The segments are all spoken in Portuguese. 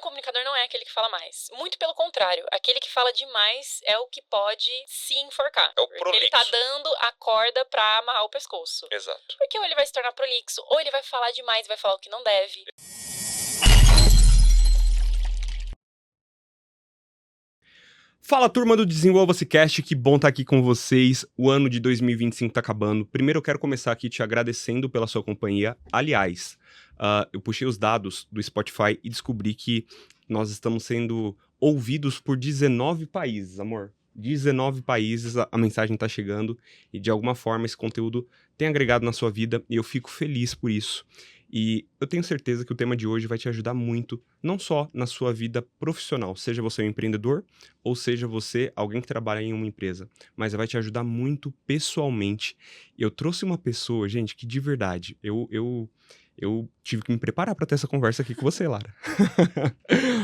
comunicador não é aquele que fala mais. Muito pelo contrário, aquele que fala demais é o que pode se enforcar. É o porque prolixo. ele tá dando a corda pra amarrar o pescoço. Exato. Porque ou ele vai se tornar prolixo, ou ele vai falar demais, vai falar o que não deve. Fala, turma do Desenvolva-se Cast, que bom estar aqui com vocês. O ano de 2025 tá acabando. Primeiro eu quero começar aqui te agradecendo pela sua companhia. Aliás, eu puxei os dados do Spotify e descobri que nós estamos sendo ouvidos por 19 países, amor. 19 países, a mensagem tá chegando e de alguma forma esse conteúdo tem agregado na sua vida e eu fico feliz por isso. E eu tenho certeza que o tema de hoje vai te ajudar muito, não só na sua vida profissional, seja você um empreendedor ou seja você alguém que trabalha em uma empresa, mas vai te ajudar muito pessoalmente. Eu trouxe uma pessoa, gente, que de verdade, eu tive que me preparar para ter essa conversa aqui com você, Lara.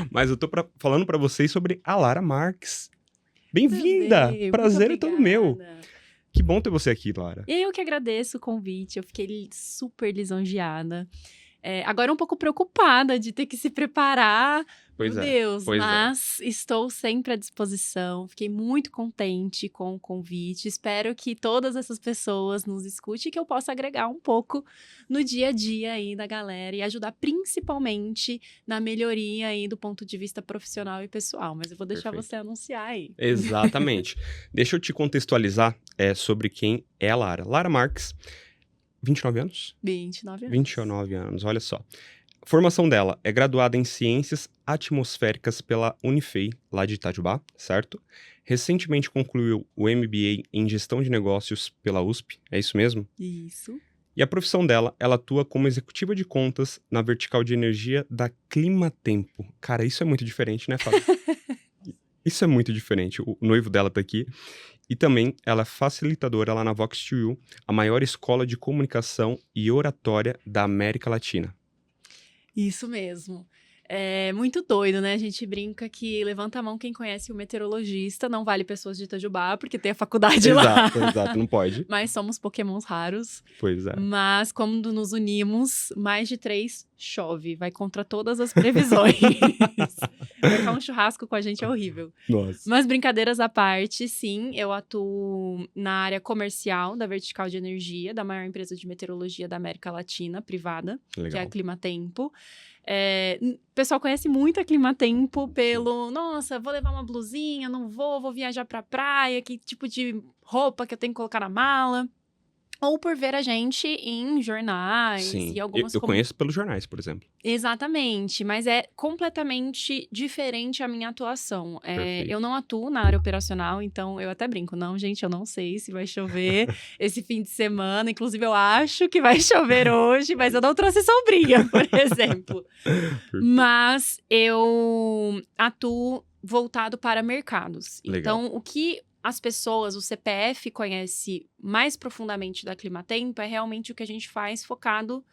Mas eu tô falando para vocês sobre a Lara Marques. Bem-vinda! Prazer é todo meu. Que bom ter você aqui, Lara. Eu que agradeço o convite, eu fiquei super lisonjeada. Agora um pouco preocupada de ter que se preparar, Pois meu é, Deus, pois mas estou sempre à disposição. Fiquei muito contente com o convite. Espero que todas essas pessoas nos escutem e que eu possa agregar um pouco no dia a dia aí da galera e ajudar principalmente na melhoria aí do ponto de vista profissional e pessoal. Mas eu vou deixar Perfeito. você anunciar aí. Exatamente. Deixa eu te contextualizar sobre quem é a Lara. Lara Marques, 29 anos? 29 anos. 29 anos, olha só. A formação dela é graduada em Ciências Atmosféricas pela Unifei, lá de Itajubá, certo? Recentemente concluiu o MBA em Gestão de Negócios pela USP, é isso mesmo? Isso. E a profissão dela, ela atua como executiva de contas na vertical de energia da Climatempo. Cara, isso é muito diferente, né, Fábio? Isso é muito diferente. O noivo dela tá aqui. E também ela é facilitadora lá na Vox2U, a maior escola de comunicação e oratória da América Latina. Isso mesmo. É muito doido, né? A gente brinca que levanta a mão quem conhece o meteorologista, não vale pessoas de Itajubá, porque tem a faculdade lá. Exato, não pode. Mas somos pokémons raros. Pois é. Mas quando nos unimos, mais de 3 chove. Vai contra todas as previsões. Marcar um churrasco com a gente é horrível. Nossa. Mas brincadeiras à parte, sim, eu atuo na área comercial da vertical de energia, da maior empresa de meteorologia da América Latina, privada, Legal. que é a Climatempo. O pessoal conhece muito a Climatempo pelo, nossa, vou levar uma blusinha, não vou viajar pra praia, que tipo de roupa que eu tenho que colocar na mala. Ou por ver a gente em jornais Sim, e algumas... eu conheço pelos jornais, por exemplo. Exatamente, mas é completamente diferente a minha atuação. Perfeito. Eu não atuo na área operacional, então eu até brinco. Não, gente, eu não sei se vai chover esse fim de semana. Inclusive, eu acho que vai chover hoje, mas eu não trouxe sombrinha, por exemplo. Mas eu atuo voltado para mercados. Legal. Então, o que as pessoas, o CPF conhece mais profundamente da Climatempo é realmente o que a gente faz focado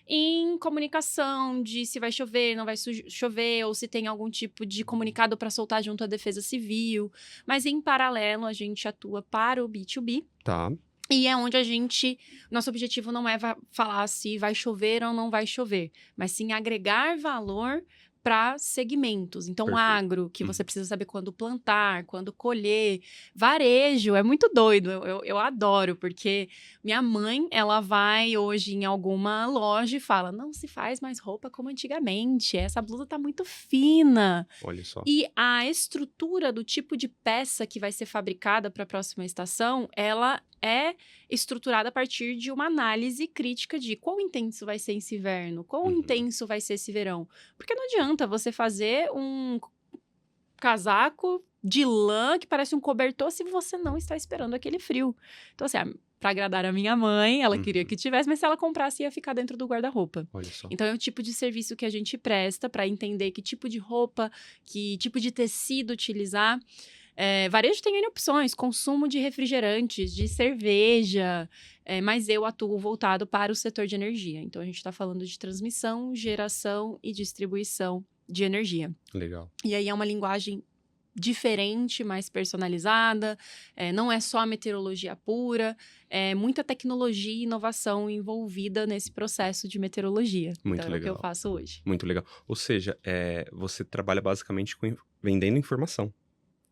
em comunicação, de se vai chover, não vai chover, ou se tem algum tipo de comunicado para soltar junto à Defesa Civil. Mas, em paralelo, a gente atua para o B2B. Tá. E é onde nosso objetivo não é falar se vai chover ou não vai chover, mas sim agregar valor para segmentos. Então, Perfeito. agro, que você precisa saber quando plantar, quando colher. Varejo, é muito doido. Eu adoro, porque minha mãe, ela vai hoje em alguma loja e fala, não se faz mais roupa como antigamente, essa blusa tá muito fina. Olha só. E a estrutura do tipo de peça que vai ser fabricada para a próxima estação, ela é estruturada a partir de uma análise crítica de quão intenso vai ser esse inverno, quão intenso vai ser esse verão. Porque não adianta você fazer um casaco de lã que parece um cobertor se você não está esperando aquele frio. Então, assim, para agradar a minha mãe, ela queria que tivesse, mas se ela comprasse ia ficar dentro do guarda-roupa. Olha só. Então, é o tipo de serviço que a gente presta para entender que tipo de roupa, que tipo de tecido utilizar. Varejo tem N opções, consumo de refrigerantes, de cerveja, mas eu atuo voltado para o setor de energia. Então, a gente está falando de transmissão, geração e distribuição de energia. Legal. E aí é uma linguagem diferente, mais personalizada, não é só a meteorologia pura, é muita tecnologia e inovação envolvida nesse processo de meteorologia. Muito Então, é o que eu legal. faço hoje. Muito legal. Ou seja, você trabalha basicamente vendendo informação,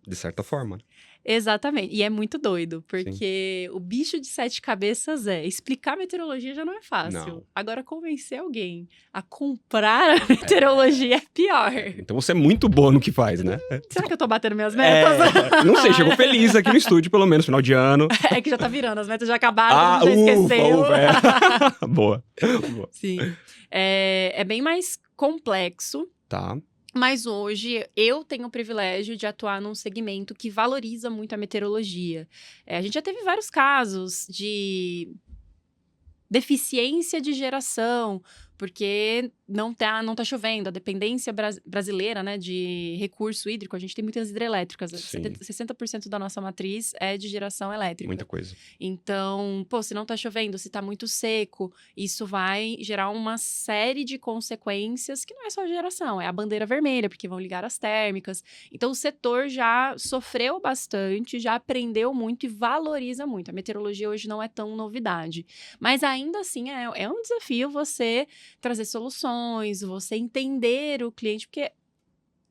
de certa forma. Exatamente. E é muito doido, Sim. porque o bicho de 7 cabeças explicar meteorologia já não é fácil. Não. Agora, convencer alguém a comprar a meteorologia é pior. Então você é muito boa no que faz, né? Será que eu tô batendo minhas metas? Não sei, chegou feliz aqui no estúdio, pelo menos, final de ano. É que já tá virando, as metas já acabaram, todo mundo já esqueceu. Ufa. Boa. Sim. É bem mais complexo. Tá. Mas hoje eu tenho o privilégio de atuar num segmento que valoriza muito a meteorologia. A gente já teve vários casos de deficiência de geração, porque não tá chovendo. A dependência brasileira, né, de recurso hídrico, a gente tem muitas hidrelétricas. Sim. 60% da nossa matriz é de geração elétrica. Muita coisa. Então, se não tá chovendo, se tá muito seco, isso vai gerar uma série de consequências que não é só geração, é a bandeira vermelha, porque vão ligar as térmicas. Então, o setor já sofreu bastante, já aprendeu muito e valoriza muito. A meteorologia hoje não é tão novidade. Mas ainda assim, é um desafio você trazer soluções, você entender o cliente, porque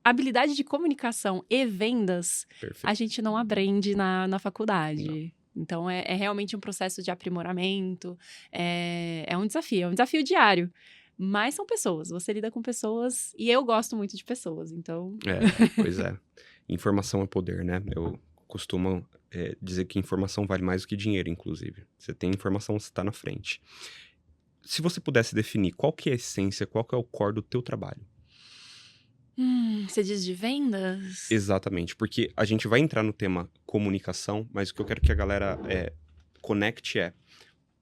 habilidade de comunicação e vendas, Perfeito. a gente não aprende na faculdade. Não. Então, é realmente um processo de aprimoramento, é um desafio diário. Mas são pessoas, você lida com pessoas e eu gosto muito de pessoas, então... Pois é. Informação é poder, né? Eu costumo dizer que informação vale mais do que dinheiro, inclusive. Você tem informação, você está na frente. Se você pudesse definir qual que é a essência, qual que é o core do teu trabalho? Você diz de vendas? Exatamente, porque a gente vai entrar no tema comunicação, mas o que eu quero que a galera conecte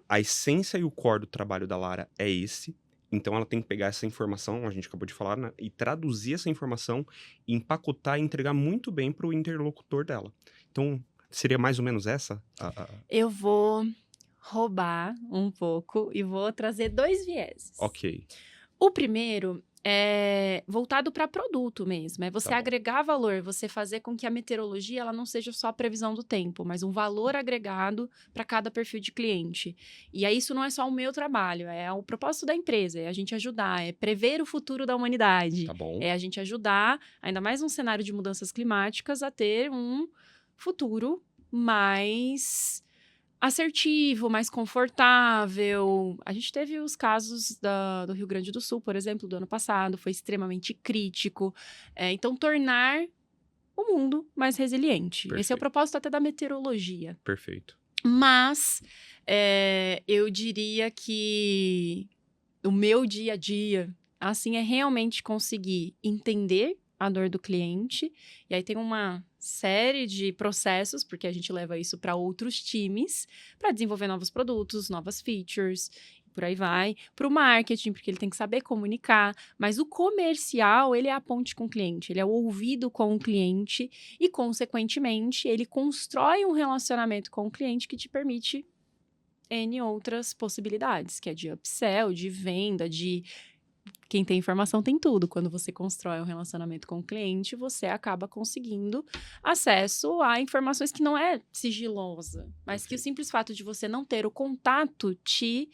a essência e o core do trabalho da Lara é esse, então ela tem que pegar essa informação, a gente acabou de falar, né, e traduzir essa informação, empacotar e entregar muito bem para o interlocutor dela. Então, seria mais ou menos essa? Eu vou roubar um pouco e vou trazer 2 vieses. Ok. O primeiro é voltado para produto mesmo, é você agregar valor, você fazer com que a meteorologia ela não seja só a previsão do tempo, mas um valor agregado para cada perfil de cliente. E aí isso não é só o meu trabalho, é o propósito da empresa, é a gente ajudar, é prever o futuro da humanidade. Tá bom. É a gente ajudar, ainda mais num cenário de mudanças climáticas, a ter um futuro mais assertivo, mais confortável. A gente teve os casos do Rio Grande do Sul, por exemplo, do ano passado, foi extremamente crítico. Então, tornar o mundo mais resiliente. Perfeito. Esse é o propósito até da meteorologia. Perfeito. Mas, eu diria que o meu dia a dia, assim, é realmente conseguir entender a dor do cliente. E aí tem uma série de processos, porque a gente leva isso para outros times, para desenvolver novos produtos, novas features, e por aí vai. Para o marketing, porque ele tem que saber comunicar. Mas o comercial, ele é a ponte com o cliente, ele é o ouvido com o cliente e, consequentemente, ele constrói um relacionamento com o cliente que te permite N outras possibilidades, que é de upsell, de venda, de... Quem tem informação tem tudo. Quando você constrói um relacionamento com o cliente, você acaba conseguindo acesso a informações que não é sigilosa, mas que o simples fato de você não ter o contato te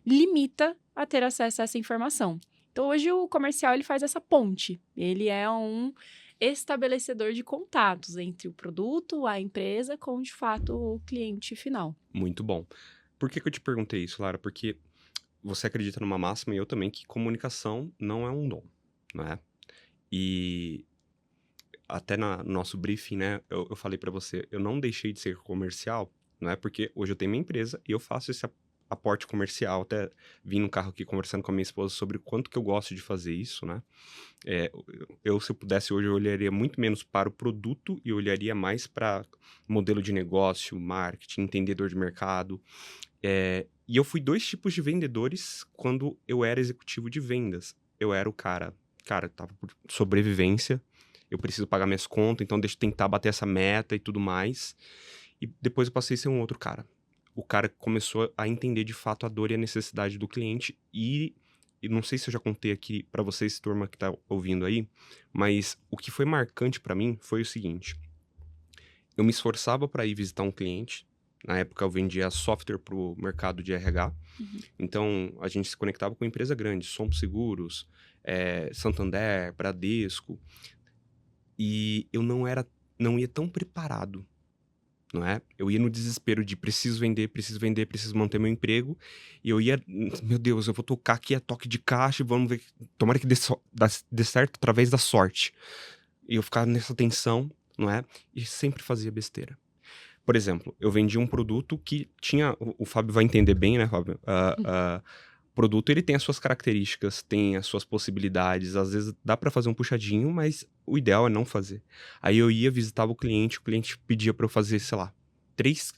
limita a ter acesso a essa informação. Então, hoje o comercial ele faz essa ponte. Ele é um estabelecedor de contatos entre o produto, a empresa, com, de fato, o cliente final. Muito bom. Por que eu te perguntei isso, Lara? Porque você acredita numa máxima e eu também que comunicação não é um dom, não é? E até no nosso briefing, né, eu falei pra você, eu não deixei de ser comercial, não é? Porque hoje eu tenho minha empresa e eu faço esse aporte comercial, até vim no carro aqui conversando com a minha esposa sobre o quanto que eu gosto de fazer isso, né? Se eu pudesse hoje, eu olharia muito menos para o produto e olharia mais para modelo de negócio, marketing, entendedor de mercado. E eu fui 2 tipos de vendedores quando eu era executivo de vendas. Eu era o cara, tava por sobrevivência, eu preciso pagar minhas contas, então deixa eu tentar bater essa meta e tudo mais. E depois eu passei a ser um outro cara. O cara que começou a entender de fato a dor e a necessidade do cliente e e não sei se eu já contei aqui pra vocês, turma que tá ouvindo aí, mas o que foi marcante pra mim foi o seguinte. Eu me esforçava pra ir visitar um cliente. Na época eu vendia software pro mercado de RH. Então a gente se conectava com empresa grande, Somos Seguros, Santander, Bradesco. E eu não ia tão preparado, não é? Eu ia no desespero de preciso vender, preciso manter meu emprego. E eu ia, meu Deus, eu vou tocar aqui a toque de caixa e vamos ver, tomara que dê certo através da sorte. E eu ficava nessa tensão, não é? E sempre fazia besteira. Por exemplo, eu vendi um produto que tinha, o Fábio vai entender bem, né, Fábio? O produto, ele tem as suas características, tem as suas possibilidades, às vezes dá pra fazer um puxadinho, mas o ideal é não fazer. Aí eu ia, visitava o cliente pedia pra eu fazer, sei lá, 3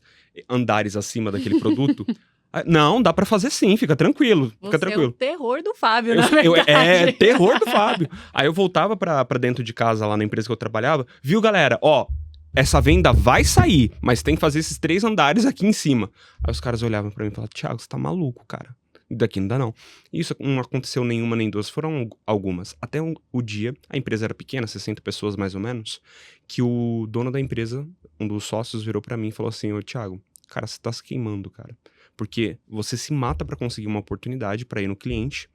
andares acima daquele produto. Não, dá pra fazer sim, fica tranquilo, fica tranquilo. É o terror do Fábio, na verdade. Terror do Fábio. Aí eu voltava pra dentro de casa, lá na empresa que eu trabalhava, viu, galera, ó, essa venda vai sair, mas tem que fazer esses 3 andares aqui em cima. Aí os caras olhavam pra mim e falavam, Thiago, você tá maluco, cara. Daqui não dá não. Isso não aconteceu nenhuma nem duas, foram algumas. Até o dia, a empresa era pequena, 60 pessoas mais ou menos, que o dono da empresa, um dos sócios, virou pra mim e falou assim, ô Thiago, cara, você tá se queimando, cara. Porque você se mata pra conseguir uma oportunidade pra ir no cliente,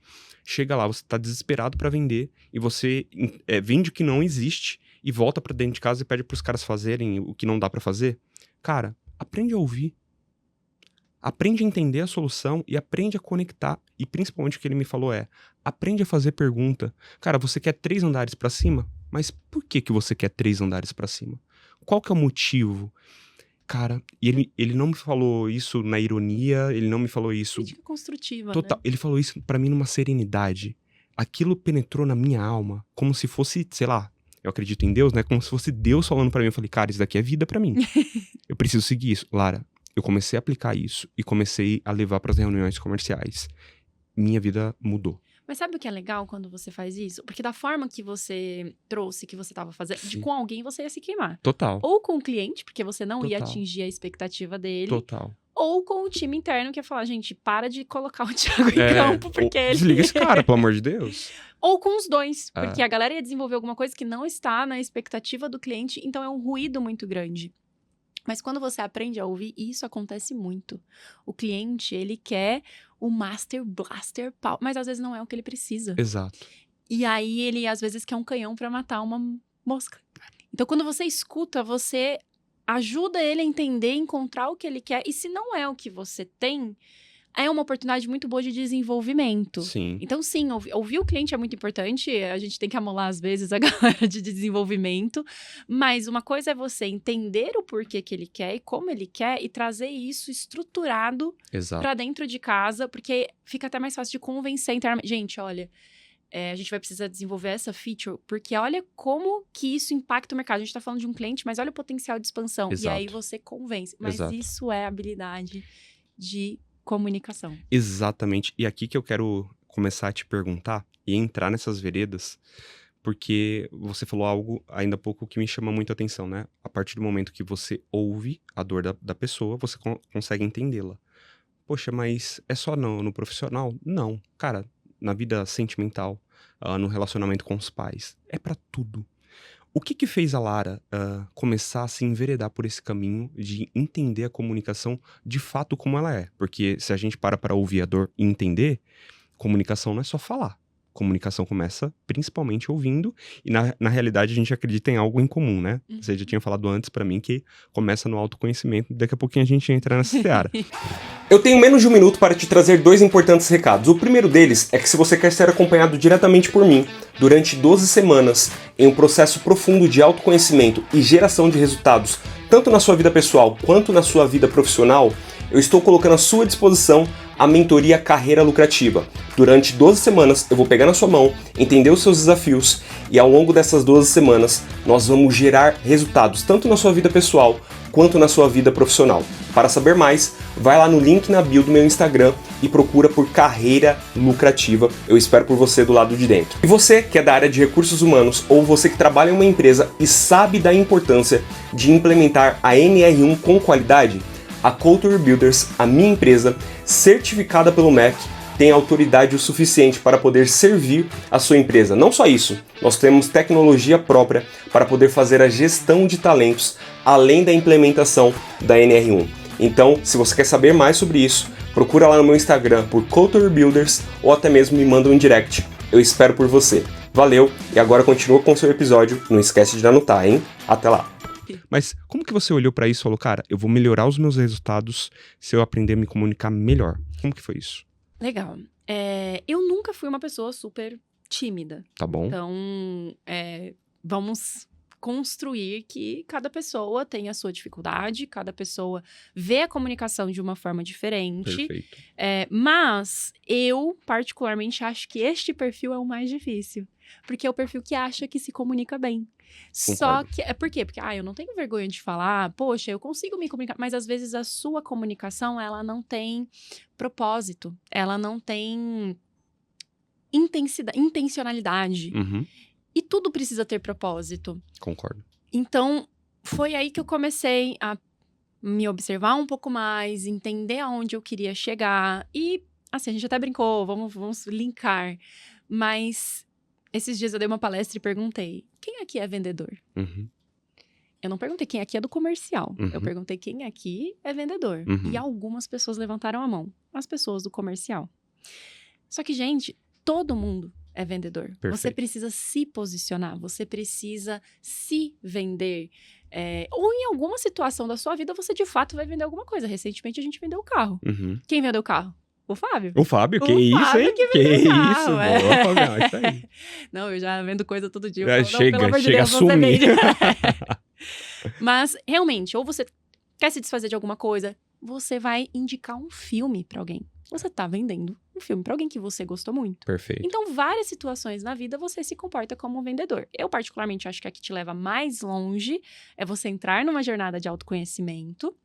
chega lá, você tá desesperado pra vender, e você vende o que não existe, e volta pra dentro de casa e pede pros caras fazerem o que não dá pra fazer. Cara, aprende a ouvir. Aprende a entender a solução e aprende a conectar. E principalmente o que ele me falou aprende a fazer pergunta. Cara, você quer 3 andares pra cima? Mas por que você quer 3 andares pra cima? Qual que é o motivo? Cara, e ele não me falou isso na ironia, ele não me falou isso... Crítica construtiva, total, né? Ele falou isso pra mim numa serenidade. Aquilo penetrou na minha alma, como se fosse, sei lá, eu acredito em Deus, né? Como se fosse Deus falando pra mim. Eu falei, cara, isso daqui é vida pra mim. Eu preciso seguir isso. Lara, eu comecei a aplicar isso e comecei a levar para as reuniões comerciais. Minha vida mudou. Mas sabe o que é legal quando você faz isso? Porque da forma que você trouxe, que você estava fazendo, com alguém você ia se queimar. Total. Ou com o cliente, porque você não ia atingir a expectativa dele. Total. Ou com o time interno, que ia falar, gente, para de colocar o Thiago em campo, porque ele... Desliga esse cara, pelo amor de Deus. Ou com os dois, porque a galera ia desenvolver alguma coisa que não está na expectativa do cliente, então é um ruído muito grande. Mas quando você aprende a ouvir, isso acontece muito. O cliente, ele quer o Master Blaster pau, mas às vezes não é o que ele precisa. Exato. E aí ele, às vezes, quer um canhão pra matar uma mosca. Então, quando você escuta, você ajuda ele a entender, encontrar o que ele quer. E se não é o que você tem, é uma oportunidade muito boa de desenvolvimento. Sim. Então, sim, ouvir o cliente é muito importante. A gente tem que amolar, às vezes, a galera de desenvolvimento. Mas uma coisa é você entender o porquê que ele quer e como ele quer e trazer isso estruturado para dentro de casa, porque fica até mais fácil de convencer internamente. Gente, olha, a gente vai precisar desenvolver essa feature, porque olha como que isso impacta o mercado. A gente tá falando de um cliente, mas olha o potencial de expansão. Exato. E aí você convence. Mas isso é habilidade de comunicação. Exatamente. E aqui que eu quero começar a te perguntar e entrar nessas veredas, porque você falou algo ainda há pouco que me chama muito a atenção, né? A partir do momento que você ouve a dor da pessoa, você consegue entendê-la. Poxa, mas é só no profissional? Não. Cara, na vida sentimental, no relacionamento com os pais, é pra tudo. O que fez a Lara começar a se enveredar por esse caminho de entender a comunicação de fato como ela é? Porque se a gente para ouvir a dor e entender, comunicação não é só falar. Comunicação começa principalmente ouvindo e na realidade a gente acredita em algo em comum, né? Você já tinha falado antes pra mim que começa no autoconhecimento, daqui a pouquinho a gente entra nessa seara. Eu tenho menos de 1 minuto para te trazer 2 importantes recados. O primeiro deles é que se você quer ser acompanhado diretamente por mim durante 12 semanas em um processo profundo de autoconhecimento e geração de resultados, tanto na sua vida pessoal quanto na sua vida profissional, eu estou colocando à sua disposição a mentoria Carreira Lucrativa. Durante 12 semanas eu vou pegar na sua mão, entender os seus desafios e ao longo dessas 12 semanas nós vamos gerar resultados tanto na sua vida pessoal quanto na sua vida profissional. Para saber mais, vai lá no link na bio do meu Instagram e procura por Carreira Lucrativa. Eu espero por você do lado de dentro. E você que é da área de recursos humanos ou você que trabalha em uma empresa e sabe da importância de implementar a NR1 com qualidade, a Culture Builders, a minha empresa, certificada pelo MEC, tem autoridade o suficiente para poder servir a sua empresa. Não só isso, nós temos tecnologia própria para poder fazer a gestão de talentos, além da implementação da NR1. Então, se você quer saber mais sobre isso, procura lá no meu Instagram por Culture Builders ou até mesmo me manda um direct. Eu espero por você. Valeu, e agora continua com o seu episódio. Não esquece de anotar, hein? Até lá. Mas como que você olhou pra isso e falou, cara, eu vou melhorar os meus resultados se eu aprender a me comunicar melhor? Como que foi isso? Legal. Eu nunca fui uma pessoa super tímida. Tá bom? Então, vamos construir que cada pessoa tem a sua dificuldade, cada pessoa vê a comunicação de uma forma diferente. Perfeito. Mas eu, particularmente, acho que este perfil é o mais difícil. Porque é o perfil que acha que se comunica bem. Só que... Por quê? Porque, eu não tenho vergonha de falar, poxa, eu consigo me comunicar. Mas, às vezes, a sua comunicação, ela não tem propósito. Ela não tem intencionalidade. Uhum. E tudo precisa ter propósito. Concordo. Então, foi aí que eu comecei a me observar um pouco mais, entender aonde eu queria chegar. E, assim, a gente até brincou, vamos linkar. Mas, esses dias eu dei uma palestra e perguntei, quem aqui é vendedor? Uhum. Eu não perguntei quem aqui é do comercial. Uhum. Eu perguntei quem aqui é vendedor. Uhum. E algumas pessoas levantaram a mão. As pessoas do comercial. Só que, gente, todo mundo é vendedor. Perfeito. Você precisa se posicionar, você precisa se vender. Ou em alguma situação da sua vida, você de fato vai vender alguma coisa. Recentemente, a gente vendeu o carro. Uhum. Quem vendeu o carro? O Fábio. O Fábio, que O isso, Fábio hein? que Que vendeu o isso, carro, boa, Fabião, é isso aí. Não, eu já vendo coisa todo dia. É, Eu falo, não, pelo amor de chega a Deus, você sumir. vende. Mas, realmente, ou você quer se desfazer de alguma coisa, você vai indicar um filme pra alguém. Você tá vendendo um filme pra alguém que você gostou muito. Perfeito. Então, várias situações na vida você se comporta como um vendedor. Eu, particularmente, acho que a que te leva mais longe é você entrar numa jornada de autoconhecimento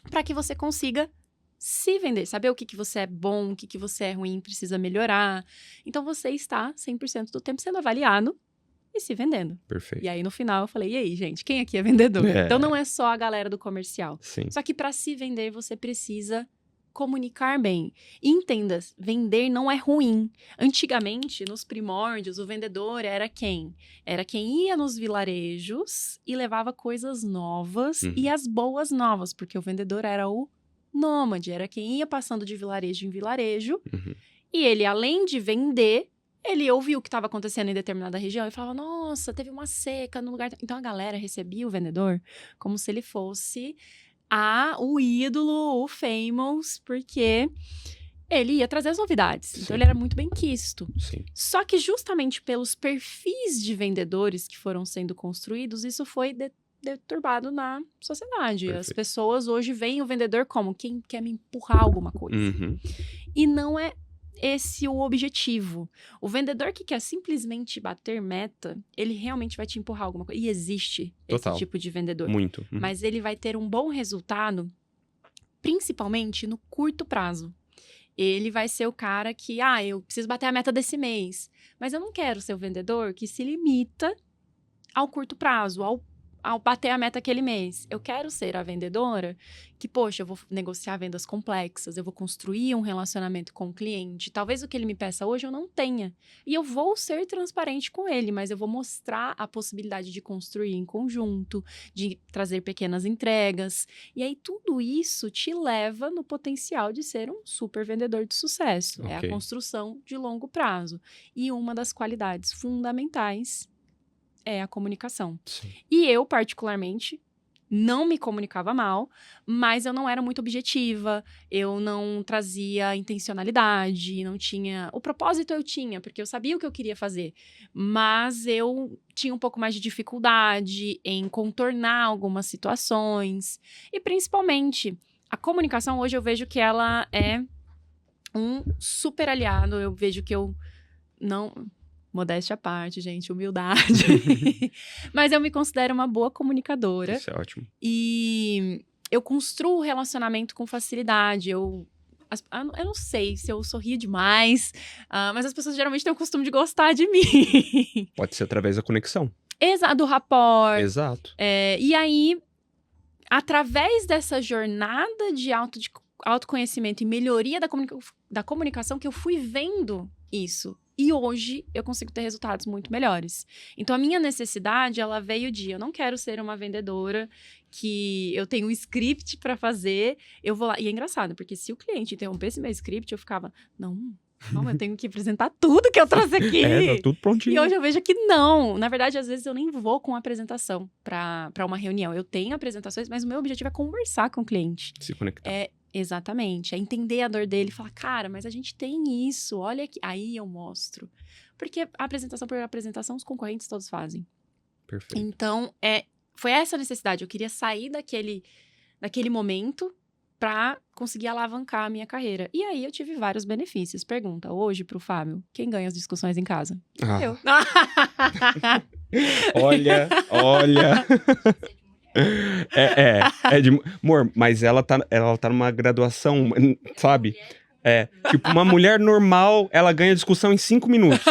para que você consiga se vender, saber o que você é bom, o que você é ruim, precisa melhorar. Então, você está 100% do tempo sendo avaliado e se vendendo. Perfeito. E aí, no final, eu falei, e aí, gente, quem aqui é vendedor? Então, não é só a galera do comercial. Sim. Só que para se vender, você precisa comunicar bem. E entenda, vender não é ruim. Antigamente, nos primórdios, o vendedor era quem? Era quem ia nos vilarejos e levava coisas novas e as boas novas, porque o vendedor era o nômade, era quem ia passando de vilarejo em vilarejo e ele, além de vender, ele ouvia o que estava acontecendo em determinada região e falava, nossa, teve uma seca no lugar... Então, a galera recebia o vendedor como se ele fosse o ídolo, o famous, porque ele ia trazer as novidades. Sim. Então, ele era muito bem quisto. Sim. Só que justamente pelos perfis de vendedores que foram sendo construídos, isso foi deturbado na sociedade. Perfeito. As pessoas hoje veem o vendedor como quem quer me empurrar alguma coisa. E não é esse o objetivo. O vendedor que quer simplesmente bater meta, ele realmente vai te empurrar alguma coisa. E existe Total. esse tipo de vendedor. Muito. Mas ele vai ter um bom resultado, principalmente no curto prazo. Ele vai ser o cara que, eu preciso bater a meta desse mês. Mas eu não quero ser o vendedor que se limita ao curto prazo, ao bater a meta aquele mês. Eu quero ser a vendedora que, poxa, eu vou negociar vendas complexas, eu vou construir um relacionamento com o cliente. Talvez o que ele me peça hoje eu não tenha. E eu vou ser transparente com ele, mas eu vou mostrar a possibilidade de construir em conjunto, de trazer pequenas entregas. E aí tudo isso te leva no potencial de ser um super vendedor de sucesso. Ok. É a construção de longo prazo. E uma das qualidades fundamentais é a comunicação. Sim. E eu, particularmente, não me comunicava mal, mas eu não era muito objetiva, eu não trazia intencionalidade, não tinha... O propósito eu tinha, porque eu sabia o que eu queria fazer, mas eu tinha um pouco mais de dificuldade em contornar algumas situações. E, principalmente, a comunicação, hoje eu vejo que ela é um super aliado, eu vejo que eu não... Modéstia à parte, gente, humildade. Mas eu me considero uma boa comunicadora. Isso é ótimo. E eu construo relacionamento com facilidade. Eu não sei se eu sorrio demais, mas as pessoas geralmente têm o costume de gostar de mim. Pode ser através da conexão. Exato, do rapport. Exato. E aí, através dessa jornada de autoconhecimento e melhoria da comunicação que eu fui vendo isso. E hoje eu consigo ter resultados muito melhores. Então, a minha necessidade, ela veio de... Eu não quero ser uma vendedora que eu tenho um script para fazer, eu vou lá... E é engraçado, porque se o cliente interrompesse meu script, eu ficava... Não, eu tenho que apresentar tudo que eu trouxe aqui. Tá tudo prontinho. E hoje eu vejo que não. Na verdade, às vezes eu nem vou com apresentação para uma reunião. Eu tenho apresentações, mas o meu objetivo é conversar com o cliente. Se conectar. Exatamente. É entender a dor dele e falar, cara, mas a gente tem isso, olha aqui. Aí eu mostro. Porque apresentação por apresentação, os concorrentes todos fazem. Perfeito. Então, foi essa a necessidade. Eu queria sair daquele momento para conseguir alavancar a minha carreira. E aí eu tive vários benefícios. Pergunta hoje pro Fábio, quem ganha as discussões em casa? Eu. Olha. Amor, mas ela tá numa graduação, sabe? Tipo, uma mulher normal, ela ganha discussão em 5 minutos.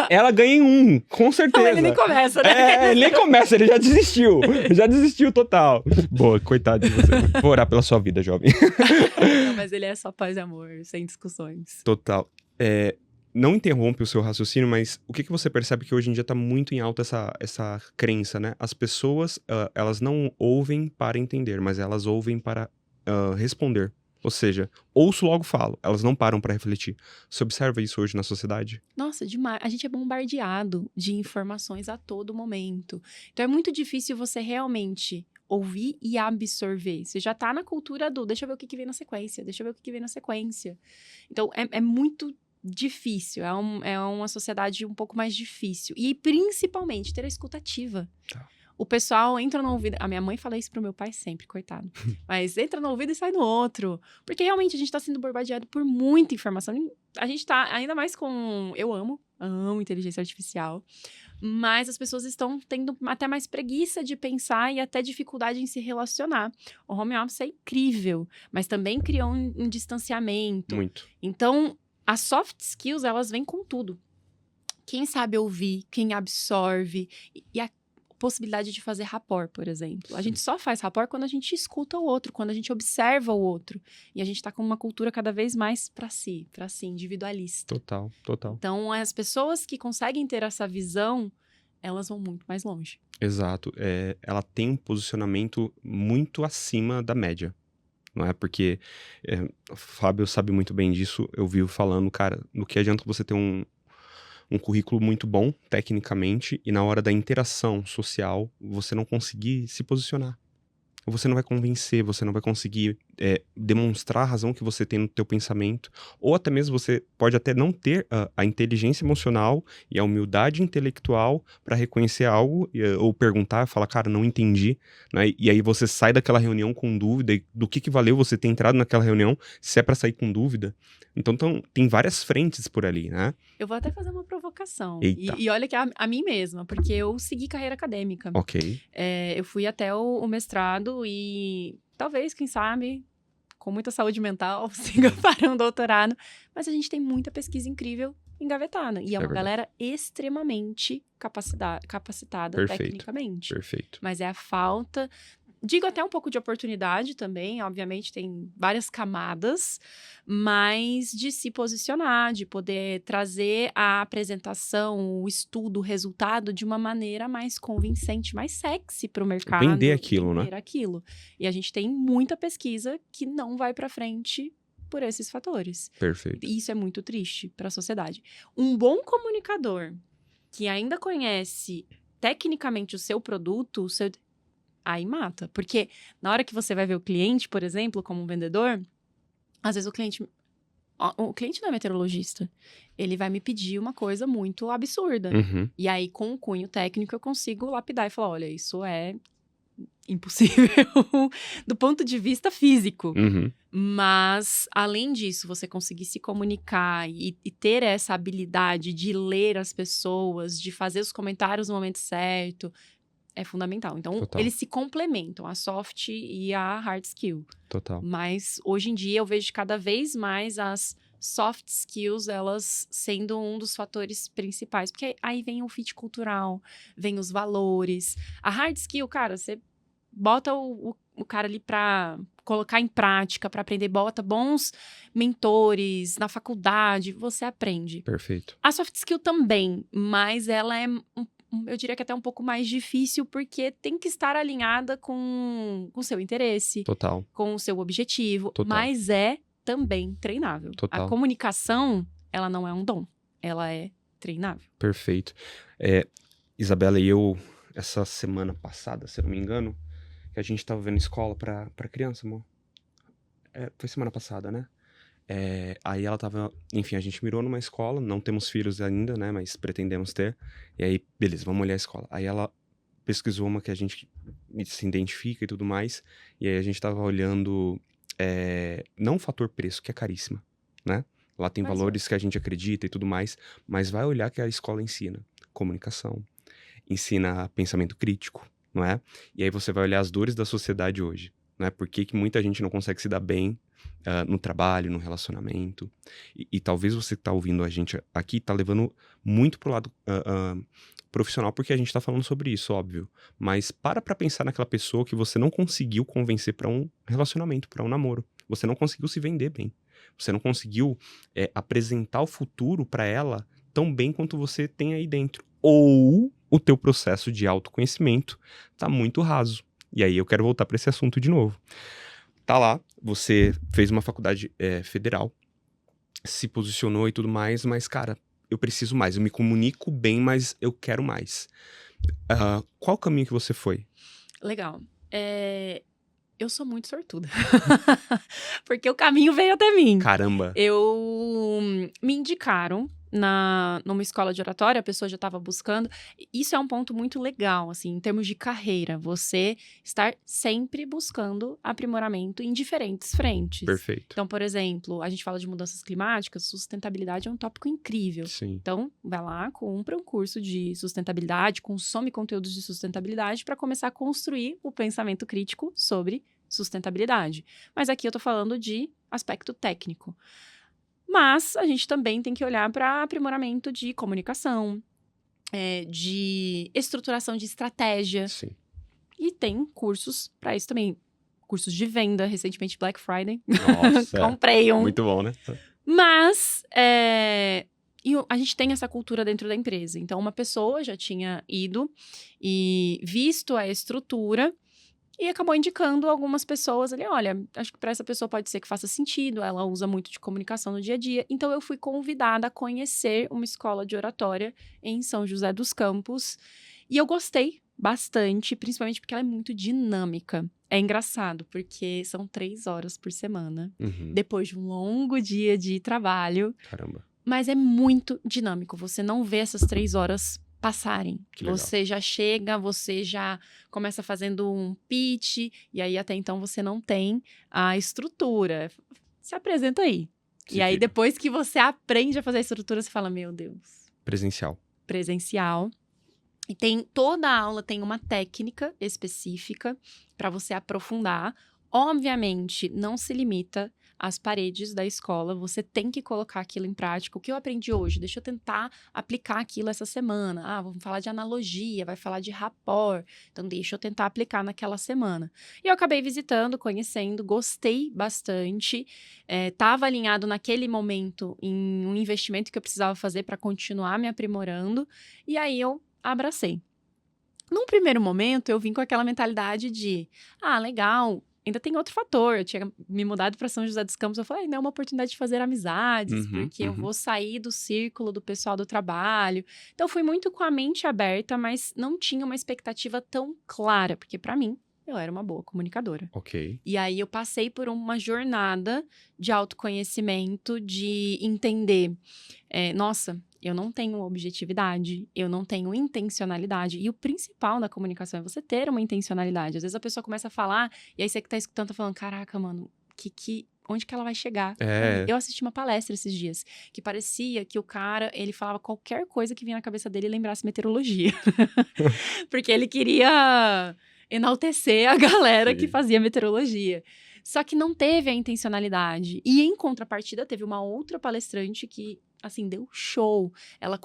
Ela ganha em 1, com certeza. Não, ele nem começa, né? Ele nem começa, ele já desistiu. Já desistiu total. Boa, coitado de você. Vou orar pela sua vida, jovem. Não, mas ele é só paz e amor, sem discussões. Total. Não interrompe o seu raciocínio, mas o que você percebe que hoje em dia tá muito em alta essa crença, né? As pessoas, elas não ouvem para entender, mas elas ouvem para responder. Ou seja, ouço logo falo. Elas não param para refletir. Você observa isso hoje na sociedade? Nossa, demais. A gente é bombardeado de informações a todo momento. Então é muito difícil você realmente ouvir e absorver. Você já tá na cultura do deixa eu ver o que vem na sequência, deixa eu ver o que vem na sequência. Então é muito difícil. É uma sociedade um pouco mais difícil. E principalmente ter a escuta ativa. Tá. O pessoal entra no ouvido... A minha mãe fala isso pro meu pai sempre, coitado. Mas entra no ouvido e sai no outro. Porque realmente a gente tá sendo bombardeado por muita informação. A gente tá ainda mais com... Eu amo inteligência artificial. Mas as pessoas estão tendo até mais preguiça de pensar e até dificuldade em se relacionar. O home office é incrível, mas também criou um distanciamento. Muito. Então, as soft skills, elas vêm com tudo. Quem sabe ouvir, quem absorve. E a possibilidade de fazer rapport, por exemplo. A gente só faz rapport quando a gente escuta o outro, quando a gente observa o outro. E a gente tá com uma cultura cada vez mais para si, individualista. Total. Então, as pessoas que conseguem ter essa visão, elas vão muito mais longe. Exato. Ela tem um posicionamento muito acima da média. Não é? Porque o Fábio sabe muito bem disso. Eu vivo falando, cara, no que adianta você ter um currículo muito bom, tecnicamente, e na hora da interação social, você não conseguir se posicionar. Você não vai convencer, você não vai conseguir demonstrar a razão que você tem no teu pensamento, ou até mesmo você pode até não ter a inteligência emocional e a humildade intelectual para reconhecer algo, ou perguntar, falar, cara, não entendi, né? E aí você sai daquela reunião com dúvida, e do que valeu você ter entrado naquela reunião, se é para sair com dúvida. Então tem várias frentes por ali, né? Eu vou até fazer uma provocação. Eita. E olha que a mim mesma, porque eu segui carreira acadêmica. Ok. Eu fui até o mestrado e talvez, quem sabe, com muita saúde mental, siga para um doutorado. Mas a gente tem muita pesquisa incrível engavetada. E é uma galera extremamente capacitada tecnicamente. Perfeito. Mas é a falta... Digo até um pouco de oportunidade também, obviamente tem várias camadas, mas de se posicionar, de poder trazer a apresentação, o estudo, o resultado de uma maneira mais convincente, mais sexy para o mercado. Vender aquilo, né? Aquilo. E a gente tem muita pesquisa que não vai para frente por esses fatores. Perfeito. E isso é muito triste para a sociedade. Um bom comunicador que ainda conhece tecnicamente o seu produto, aí mata. Porque na hora que você vai ver o cliente, por exemplo, como um vendedor, às vezes o cliente não é meteorologista. Ele vai me pedir uma coisa muito absurda. Uhum. E aí, com o cunho técnico, eu consigo lapidar e falar, olha, isso é impossível do ponto de vista físico. Uhum. Mas, além disso, você conseguir se comunicar e ter essa habilidade de ler as pessoas, de fazer os comentários no momento certo, é fundamental. Então, eles se complementam, a soft e a hard skill. Total. Mas, hoje em dia, eu vejo cada vez mais as soft skills, elas sendo um dos fatores principais. Porque aí vem o fit cultural, vem os valores. A hard skill, cara, você bota o cara ali pra colocar em prática, para aprender, bota bons mentores na faculdade, você aprende. Perfeito. A soft skill também, mas ela é, eu diria que até um pouco mais difícil, porque tem que estar alinhada com o seu interesse, Total. com o seu objetivo, Total. mas é também treinável. Total. A comunicação, ela não é um dom, ela é treinável. Perfeito. Isabela e eu, essa semana passada, se eu não me engano, que a gente tava vendo escola pra criança, amor. Foi semana passada, né? Aí ela tava... Enfim, a gente mirou numa escola, não temos filhos ainda, né? Mas pretendemos ter. E aí, beleza, vamos olhar a escola. Aí ela pesquisou uma que a gente se identifica e tudo mais. E aí a gente tava olhando... não o fator preço, que é caríssima, né? Lá tem valores que a gente acredita e tudo mais. Mas vai olhar que a escola ensina comunicação, ensina pensamento crítico, não é? E aí você vai olhar as dores da sociedade hoje, né? Por que muita gente não consegue se dar bem no trabalho, no relacionamento. E talvez você que tá ouvindo a gente aqui tá levando muito pro lado profissional, porque a gente tá falando sobre isso, óbvio. Mas para pensar naquela pessoa que você não conseguiu convencer pra um relacionamento, pra um namoro. Você não conseguiu se vender bem. Você não conseguiu apresentar o futuro pra ela tão bem quanto você tem aí dentro. Ou o teu processo de autoconhecimento tá muito raso. E aí eu quero voltar pra esse assunto de novo. Tá lá, você fez uma faculdade federal, se posicionou e tudo mais, mas, cara, eu preciso mais. Eu me comunico bem, mas eu quero mais. Qual o caminho que você foi? Legal. Eu sou muito sortuda. Porque o caminho veio até mim. Caramba! Me indicaram numa escola de oratória, a pessoa já estava buscando. Isso é um ponto muito legal, assim, em termos de carreira. Você estar sempre buscando aprimoramento em diferentes frentes. Perfeito. Então, por exemplo, a gente fala de mudanças climáticas, sustentabilidade é um tópico incrível. Sim. Então, vai lá, compra um curso de sustentabilidade, consome conteúdos de sustentabilidade para começar a construir o pensamento crítico sobre sustentabilidade. Mas aqui eu tô falando de aspecto técnico. Mas a gente também tem que olhar para aprimoramento de comunicação, de estruturação de estratégia. Sim. E tem cursos para isso também. Cursos de venda, recentemente Black Friday. Nossa, Comprei um. muito bom, né? Mas a gente tem essa cultura dentro da empresa. Então, uma pessoa já tinha ido e visto a estrutura e acabou indicando algumas pessoas ali, olha, acho que para essa pessoa pode ser que faça sentido, ela usa muito de comunicação no dia a dia. Então, eu fui convidada a conhecer uma escola de oratória em São José dos Campos. E eu gostei bastante, principalmente porque ela é muito dinâmica. É engraçado, porque são 3 horas por semana, depois de um longo dia de trabalho. Caramba. Mas é muito dinâmico, você não vê essas 3 horas passarem. Você já chega, você já começa fazendo um pitch, e aí até então você não tem a estrutura. Se apresenta aí. E aí depois que você aprende a fazer a estrutura, você fala, meu Deus. Presencial. E toda a aula tem uma técnica específica para você aprofundar. Obviamente, não se limita às paredes da escola, você tem que colocar aquilo em prática. O que eu aprendi hoje? Deixa eu tentar aplicar aquilo essa semana. Vamos falar de analogia, vai falar de rapport. Então, deixa eu tentar aplicar naquela semana. E eu acabei visitando, conhecendo, gostei bastante. Estava alinhado naquele momento em um investimento que eu precisava fazer para continuar me aprimorando. E aí, eu abracei. Num primeiro momento, eu vim com aquela mentalidade de, legal, ainda tem outro fator. Eu tinha me mudado para São José dos Campos, eu falei, não é uma oportunidade de fazer amizades, porque eu vou sair do círculo do pessoal do trabalho. Então, fui muito com a mente aberta, mas não tinha uma expectativa tão clara, porque para mim, eu era uma boa comunicadora. Ok. E aí, eu passei por uma jornada de autoconhecimento, de entender, nossa, eu não tenho objetividade, eu não tenho intencionalidade. E o principal na comunicação é você ter uma intencionalidade. Às vezes a pessoa começa a falar, e aí você que tá escutando tá falando, caraca, mano, onde que ela vai chegar? Eu assisti uma palestra esses dias, que parecia que o cara, ele falava qualquer coisa que vinha na cabeça dele e lembrasse meteorologia. Porque ele queria enaltecer a galera que fazia meteorologia. Só que não teve a intencionalidade. E em contrapartida, teve uma outra palestrante que, assim, deu show. Ela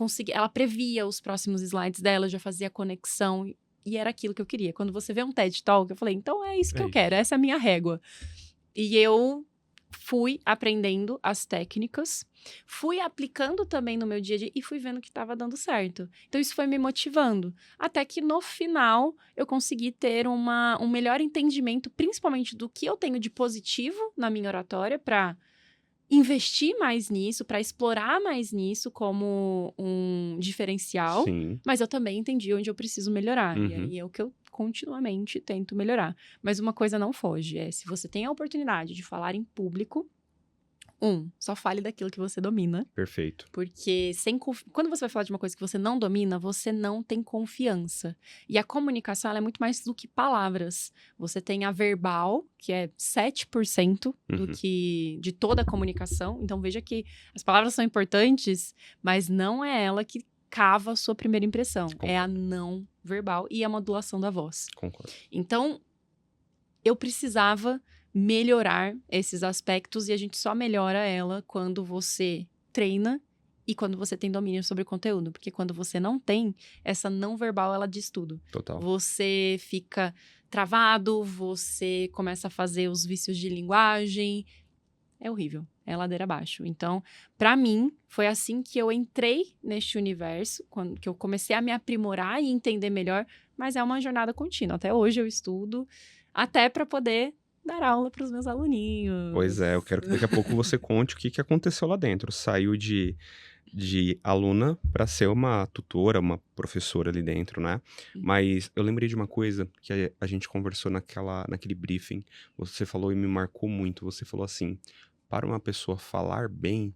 previa os próximos slides dela, já fazia conexão. E era aquilo que eu queria. Quando você vê um TED Talk, eu falei, então é isso que eu quero. Essa é a minha régua. E eu fui aprendendo as técnicas, fui aplicando também no meu dia a dia e fui vendo que estava dando certo. Então, isso foi me motivando. Até que, no final, eu consegui ter um melhor entendimento, principalmente do que eu tenho de positivo na minha oratória, para investir mais nisso, para explorar mais nisso como um diferencial. Sim. Mas eu também entendi onde eu preciso melhorar. E Uhum. aí é o que eu continuamente tento melhorar. Mas uma coisa não foge, se você tem a oportunidade de falar em público, só fale daquilo que você domina. Perfeito. Porque quando você vai falar de uma coisa que você não domina, você não tem confiança. E a comunicação, ela é muito mais do que palavras. Você tem a verbal, que é 7% Uhum. de toda a comunicação. Então, veja que as palavras são importantes, mas não é ela que cava a sua primeira impressão. É a não verbal e a modulação da voz. Concordo. Então, eu precisava melhorar esses aspectos e a gente só melhora ela quando você treina e quando você tem domínio sobre o conteúdo. Porque quando você não tem, essa não verbal, ela diz tudo. Total. Você fica travado, você começa a fazer os vícios de linguagem. É horrível, é ladeira abaixo. Então, pra mim, foi assim que eu entrei neste universo, quando que eu comecei a me aprimorar e entender melhor, mas é uma jornada contínua. Até hoje eu estudo, até pra poder dar aula para os meus aluninhos. Pois é, eu quero que daqui a pouco você conte o que aconteceu lá dentro. Saiu de aluna para ser uma tutora, uma professora ali dentro, né? Mas eu lembrei de uma coisa que a gente conversou naquele briefing. Você falou e me marcou muito. Você falou assim, para uma pessoa falar bem,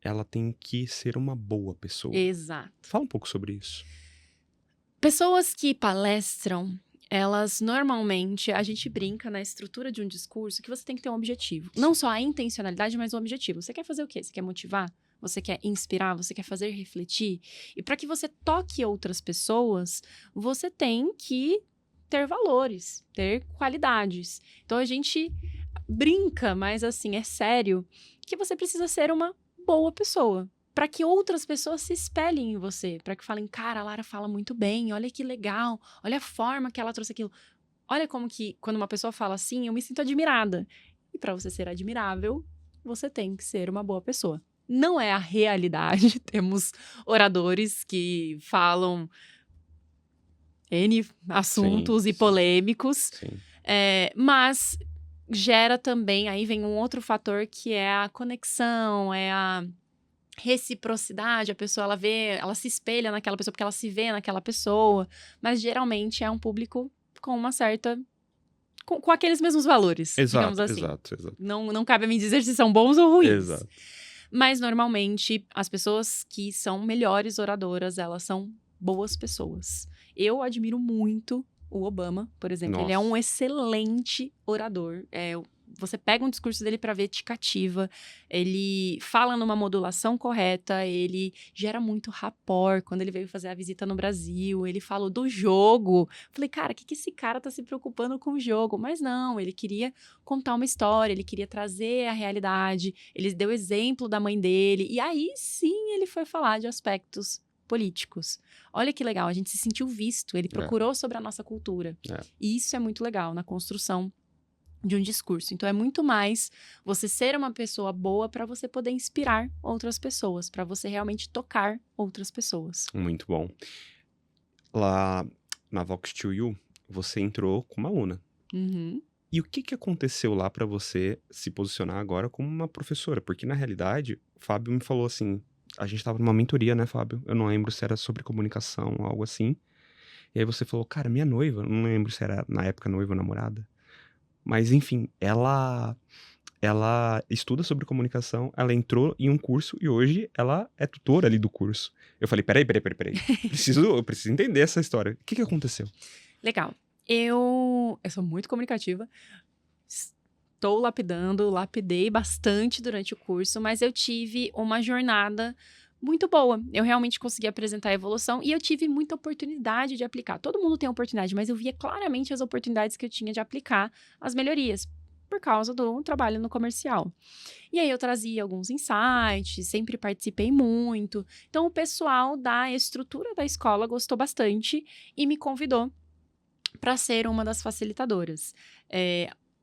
ela tem que ser uma boa pessoa. Exato. Fala um pouco sobre isso. Pessoas que palestram, elas normalmente, a gente brinca na estrutura de um discurso que você tem que ter um objetivo. Não só a intencionalidade, mas o objetivo. Você quer fazer o quê? Você quer motivar? Você quer inspirar? Você quer fazer refletir? E para que você toque outras pessoas, você tem que ter valores, ter qualidades. Então a gente brinca, mas assim, é sério, que você precisa ser uma boa pessoa. Para que outras pessoas se espelhem em você, para que falem, cara, a Lara fala muito bem, olha que legal, olha a forma que ela trouxe aquilo. Olha como que, quando uma pessoa fala assim, eu me sinto admirada. E para você ser admirável, você tem que ser uma boa pessoa. Não é a realidade, temos oradores que falam N assuntos Sim, e polêmicos, Sim. Mas gera também, aí vem um outro fator que é a conexão, é a reciprocidade, a pessoa ela se espelha naquela pessoa porque ela se vê naquela pessoa, mas geralmente é um público com uma certa com aqueles mesmos valores, digamos assim. Exato. Não cabe a mim dizer se são bons ou ruins. Exato. Mas normalmente as pessoas que são melhores oradoras, elas são boas pessoas. Eu admiro muito o Obama, por exemplo. Nossa. Ele é um excelente orador. Você pega um discurso dele para ver, te cativa. Ele fala numa modulação correta, ele gera muito rapport. Quando ele veio fazer a visita no Brasil, ele falou do jogo. Falei, cara, o que esse cara tá se preocupando com o jogo? Mas não, ele queria contar uma história, ele queria trazer a realidade. Ele deu exemplo da mãe dele. E aí, sim, ele foi falar de aspectos políticos. Olha que legal, a gente se sentiu visto. Ele procurou sobre a nossa cultura. E isso é muito legal na construção de um discurso. Então, é muito mais você ser uma pessoa boa para você poder inspirar outras pessoas, para você realmente tocar outras pessoas. Muito bom. Lá na Vox 2U, você entrou como aluna. Uhum. E o que aconteceu lá para você se posicionar agora como uma professora? Porque, na realidade, o Fábio me falou assim, a gente tava numa mentoria, né, Fábio? Eu não lembro se era sobre comunicação ou algo assim. E aí você falou, cara, minha noiva, não lembro se era na época noiva ou namorada. Mas, enfim, ela estuda sobre comunicação, ela entrou em um curso e hoje ela é tutora ali do curso. Eu falei, peraí. Eu preciso entender essa história. O que aconteceu? Legal. Eu sou muito comunicativa. Estou lapidei bastante durante o curso, mas eu tive uma jornada muito boa. Eu realmente consegui apresentar a evolução e eu tive muita oportunidade de aplicar. Todo mundo tem oportunidade, mas eu via claramente as oportunidades que eu tinha de aplicar as melhorias por causa do trabalho no comercial. E aí eu trazia alguns insights, sempre participei muito. Então o pessoal da estrutura da escola gostou bastante e me convidou para ser uma das facilitadoras.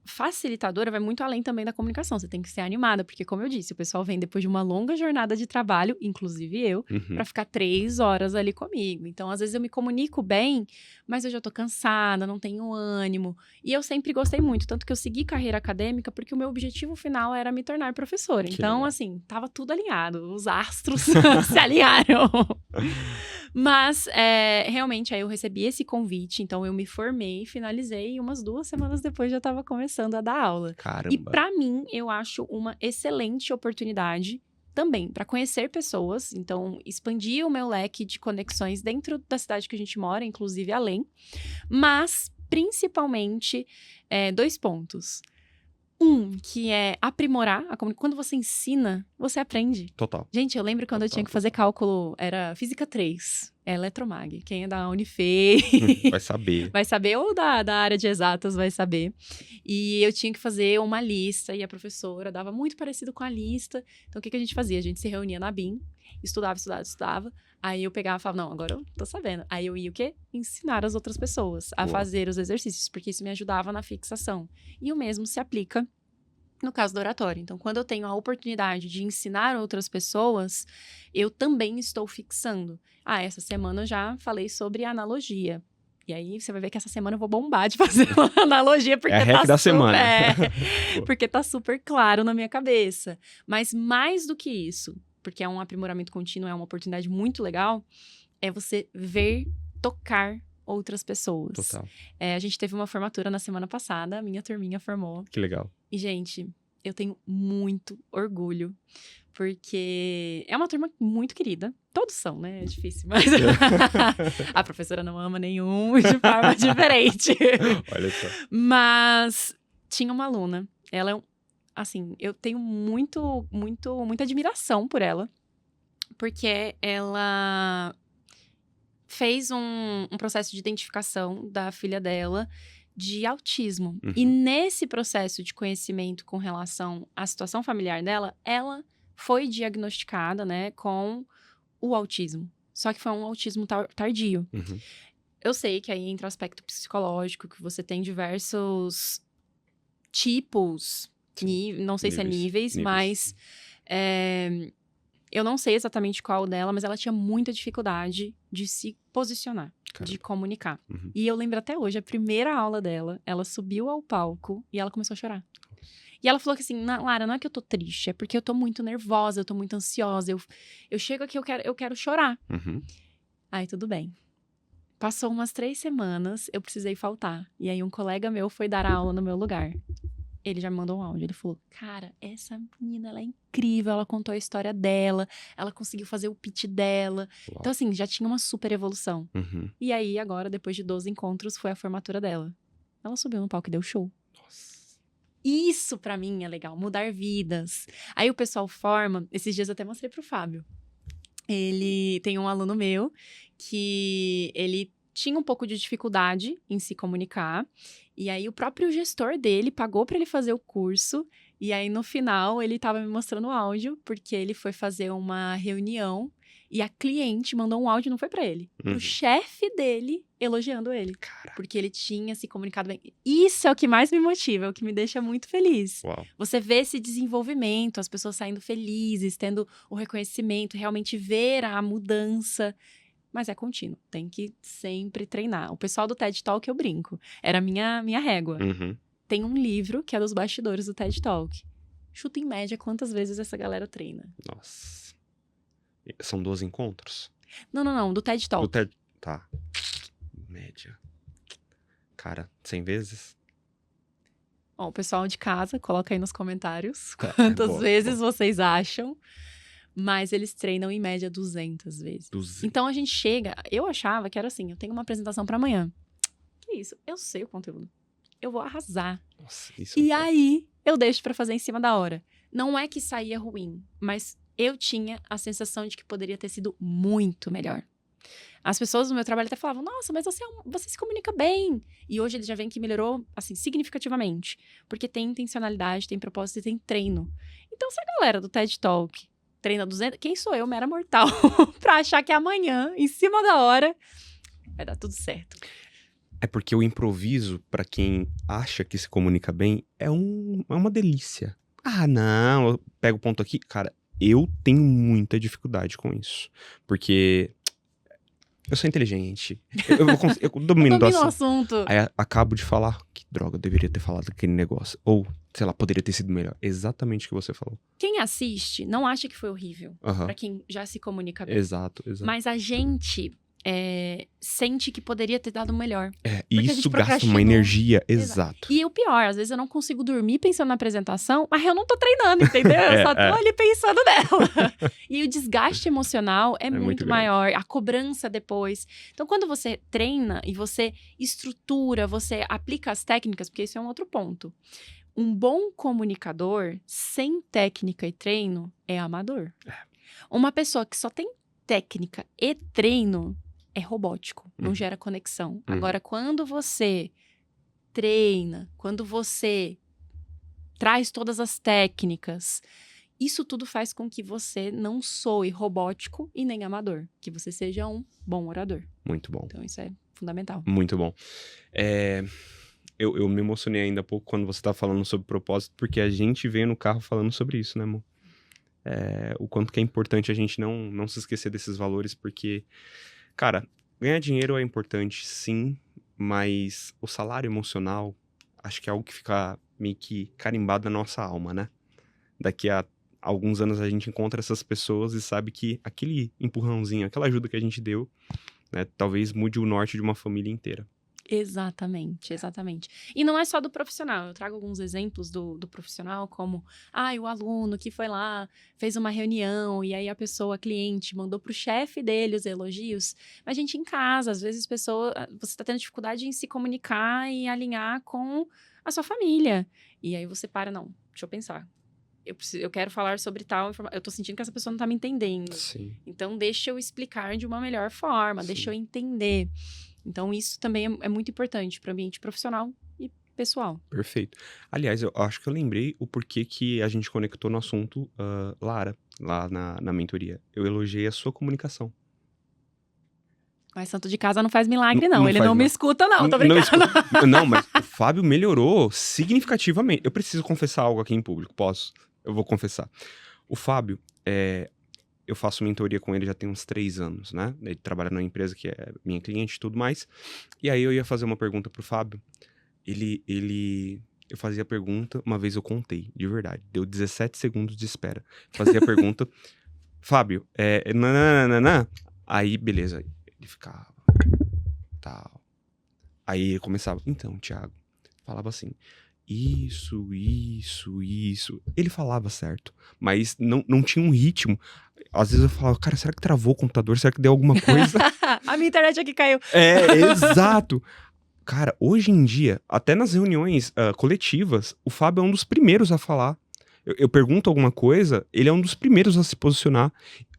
facilitadora vai muito além também da comunicação. Você tem que ser animada, porque, como eu disse, o pessoal vem depois de uma longa jornada de trabalho, inclusive eu, pra ficar 3 horas ali comigo. Então, às vezes eu me comunico bem, mas eu já tô cansada, não tenho ânimo. E eu sempre gostei muito, tanto que eu segui carreira acadêmica, porque o meu objetivo final era me tornar professora. Que Então, legal. assim, tava tudo alinhado. Os astros se alinharam. Mas, realmente, aí eu recebi esse convite, então eu me formei, finalizei, e umas 2 semanas depois já estava começando a dar aula. Caramba. E pra mim, eu acho uma excelente oportunidade também para conhecer pessoas, então expandir o meu leque de conexões dentro da cidade que a gente mora, inclusive além, mas principalmente 2 pontos. Que é aprimorar a comunicação. Quando você ensina, você aprende. Total. Gente, eu lembro quando eu Total, tinha que fazer cálculo, era Física 3, Eletromag. Quem é da Unifei Vai saber. vai saber, ou da área de exatas vai saber. E eu tinha que fazer uma lista, e a professora dava muito parecido com a lista. Então, o que a gente fazia? A gente se reunia na BIM, estudava. Aí eu pegava e falava, não, agora eu tô sabendo. Aí eu ia o quê? Ensinar as outras pessoas a fazer os exercícios, porque isso me ajudava na fixação. E o mesmo se aplica no caso do oratório. Então, quando eu tenho a oportunidade de ensinar outras pessoas, eu também estou fixando. Essa semana eu já falei sobre analogia. E aí, você vai ver que essa semana eu vou bombar de fazer uma analogia, porque É a hack da semana. porque tá super claro na minha cabeça. Mas mais do que isso, porque é um aprimoramento contínuo, é uma oportunidade muito legal, é você ver, tocar outras pessoas. Total. A gente teve uma formatura na semana passada, a minha turminha formou. Que legal. E, gente, eu tenho muito orgulho, porque é uma turma muito querida. Todos são, né? É difícil, mas a professora não ama nenhum de forma diferente. Olha só. Mas tinha uma aluna, ela é assim, eu tenho muita admiração por ela, porque ela fez um processo de identificação da filha dela de autismo. E nesse processo de conhecimento com relação à situação familiar dela, ela foi diagnosticada, né, com o autismo. Só que foi um autismo tardio. Eu sei que aí entra o aspecto psicológico, que você tem diversos tipos, não sei se é níveis. Mas eu não sei exatamente qual dela, mas ela tinha muita dificuldade de se posicionar, de comunicar. E eu lembro até hoje, a primeira aula dela, ela subiu ao palco e ela começou a chorar. E ela falou que assim, Lara, não é que eu tô triste, é porque eu tô muito nervosa, eu tô muito ansiosa, eu chego aqui, eu quero chorar. Aí, tudo bem. Passou umas 3 semanas, eu precisei faltar. E aí, um colega meu foi dar aula no meu lugar. Ele já me mandou um áudio, ele falou, cara, essa menina, ela é incrível, ela contou a história dela, ela conseguiu fazer o pitch dela. Uau. Então, assim, já tinha uma super evolução. E aí, agora, depois de 12 encontros, foi a formatura dela. Ela subiu no palco e deu show. Nossa. Isso, pra mim, é legal, mudar vidas. Aí, o pessoal forma, esses dias eu até mostrei pro Fábio. Ele tem um aluno meu que ele tinha um pouco de dificuldade em se comunicar. E aí, o próprio gestor dele pagou pra ele fazer o curso. E aí, no final, ele tava me mostrando o áudio, porque ele foi fazer uma reunião e a cliente mandou um áudio, não foi pra ele, pro chefe dele, elogiando ele. Caraca. Porque ele tinha se comunicado bem. Isso é o que mais me motiva, é o que me deixa muito feliz. Uau. Você vê esse desenvolvimento, as pessoas saindo felizes, tendo o reconhecimento, realmente ver a mudança. Mas é contínuo, tem que sempre treinar. O pessoal do TED Talk, eu brinco, era minha régua. Tem um livro que é dos bastidores do TED Talk. Chuta em média quantas vezes essa galera treina. Nossa. São 12 encontros? Não, do TED Talk. Tá. Média. Cara, 100 vezes? Ó, o pessoal de casa, coloca aí nos comentários quantas vezes vocês acham. Mas eles treinam em média 200 vezes. 200. Então a gente chega... Eu achava que era assim, eu tenho uma apresentação pra amanhã. Que isso? Eu sei o conteúdo. Eu vou arrasar. Nossa, isso E aí, eu deixo pra fazer em cima da hora. Não é que saía ruim, mas eu tinha a sensação de que poderia ter sido muito melhor. As pessoas do meu trabalho até falavam, nossa, mas você se comunica bem. E hoje eles já veem que melhorou, assim, significativamente. Porque tem intencionalidade, tem propósito e tem treino. Então, se a galera do TED Talk treina 200, quem sou eu, mera mortal, pra achar que amanhã, em cima da hora, vai dar tudo certo. É porque o improviso, pra quem acha que se comunica bem, é uma delícia. Ah, não, eu pego o ponto aqui. Cara, eu tenho muita dificuldade com isso. Porque eu sou inteligente. Eu domino do Domina o assunto. assunto. Aí acabo de falar, que droga, eu deveria ter falado aquele negócio. Ou, sei lá, poderia ter sido melhor. Exatamente o que você falou. Quem assiste não acha que foi horrível. Aham. Pra quem já se comunica bem. Exato. Mas a gente sente que poderia ter dado melhor. É, a gente isso gasta procrastinou. uma energia. Exato. E o pior, às vezes eu não consigo dormir pensando na apresentação, mas eu não tô treinando, entendeu? Eu só tô ali pensando nela. E o desgaste emocional é muito grande. maior, a cobrança depois. Então, quando você treina e você estrutura, você aplica as técnicas, porque isso é um outro ponto. Um bom comunicador, sem técnica e treino, é amador. Uma pessoa que só tem técnica e treino é robótico, não gera conexão. Agora, quando você treina, quando você traz todas as técnicas, isso tudo faz com que você não soe robótico e nem amador, que você seja um bom orador. Muito bom. Então, isso é fundamental. Muito bom. Eu me emocionei ainda há pouco quando você tá falando sobre propósito, porque a gente veio no carro falando sobre isso, né, amor? O quanto que é importante a gente não se esquecer desses valores, porque, cara, ganhar dinheiro é importante, sim, mas o salário emocional, acho que é algo que fica meio que carimbado na nossa alma, né? Daqui a alguns anos a gente encontra essas pessoas e sabe que aquele empurrãozinho, aquela ajuda que a gente deu, né, talvez mude o norte de uma família inteira. Exatamente. E não é só do profissional. Eu trago alguns exemplos do profissional, como o aluno que foi lá, fez uma reunião, e aí a cliente, mandou pro chefe dele os elogios. Mas, gente, em casa, às vezes você tá tendo dificuldade em se comunicar e alinhar com a sua família. E aí você não, deixa eu pensar. Eu quero falar sobre tal informação. Eu tô sentindo que essa pessoa não tá me entendendo. Sim. Então, deixa eu explicar de uma melhor forma, deixa eu entender. Então, isso também é muito importante para o ambiente profissional e pessoal. Perfeito. Aliás, eu acho que eu lembrei o porquê que a gente conectou no assunto Lara, lá na mentoria. Eu elogiei a sua comunicação. Mas santo de casa não faz milagre, não. Ele faz, não me escuta, não. Tô brincando. Não, mas o Fábio melhorou significativamente. Eu preciso confessar algo aqui em público, posso? Eu vou confessar. O Fábio, eu faço mentoria com ele já tem uns 3 anos, né? Ele trabalha numa empresa que é minha cliente e tudo mais. E aí eu ia fazer uma pergunta pro Fábio. Eu fazia a pergunta, uma vez eu contei, de verdade. Deu 17 segundos de espera. Fazia a pergunta, Fábio, nananana. Aí, beleza. Ele ficava, tal. Aí ele começava, então, Thiago, falava assim, isso. Ele falava certo, mas não tinha um ritmo. Às vezes eu falava, cara, será que travou o computador? Será que deu alguma coisa? A minha internet aqui caiu. Exato. Cara, hoje em dia, até nas reuniões coletivas, o Fábio é um dos primeiros a falar. Eu pergunto alguma coisa, ele é um dos primeiros a se posicionar.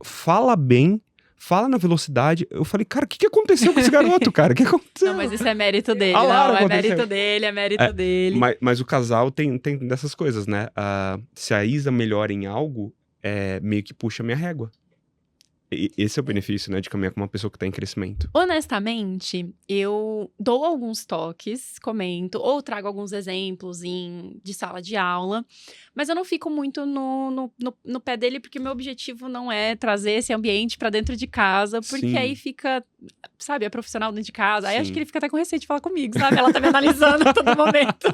Fala bem, fala na velocidade. Eu falei, cara, o que aconteceu com esse garoto, cara? O que aconteceu? Não, mas isso é mérito dele. Lara, não, é mérito dele, é mérito dele. Mas o casal tem dessas coisas, né? Se a Isa melhora em algo, meio que puxa a minha régua. Esse é o benefício, né, de caminhar com uma pessoa que tá em crescimento. Honestamente, eu dou alguns toques, comento, ou trago alguns exemplos de sala de aula, mas eu não fico muito no pé dele, porque meu objetivo não é trazer esse ambiente pra dentro de casa, porque Sim. aí fica, sabe, a profissional dentro de casa, aí Sim. acho que ele fica até com receio de falar comigo, sabe? Ela tá me analisando a todo momento.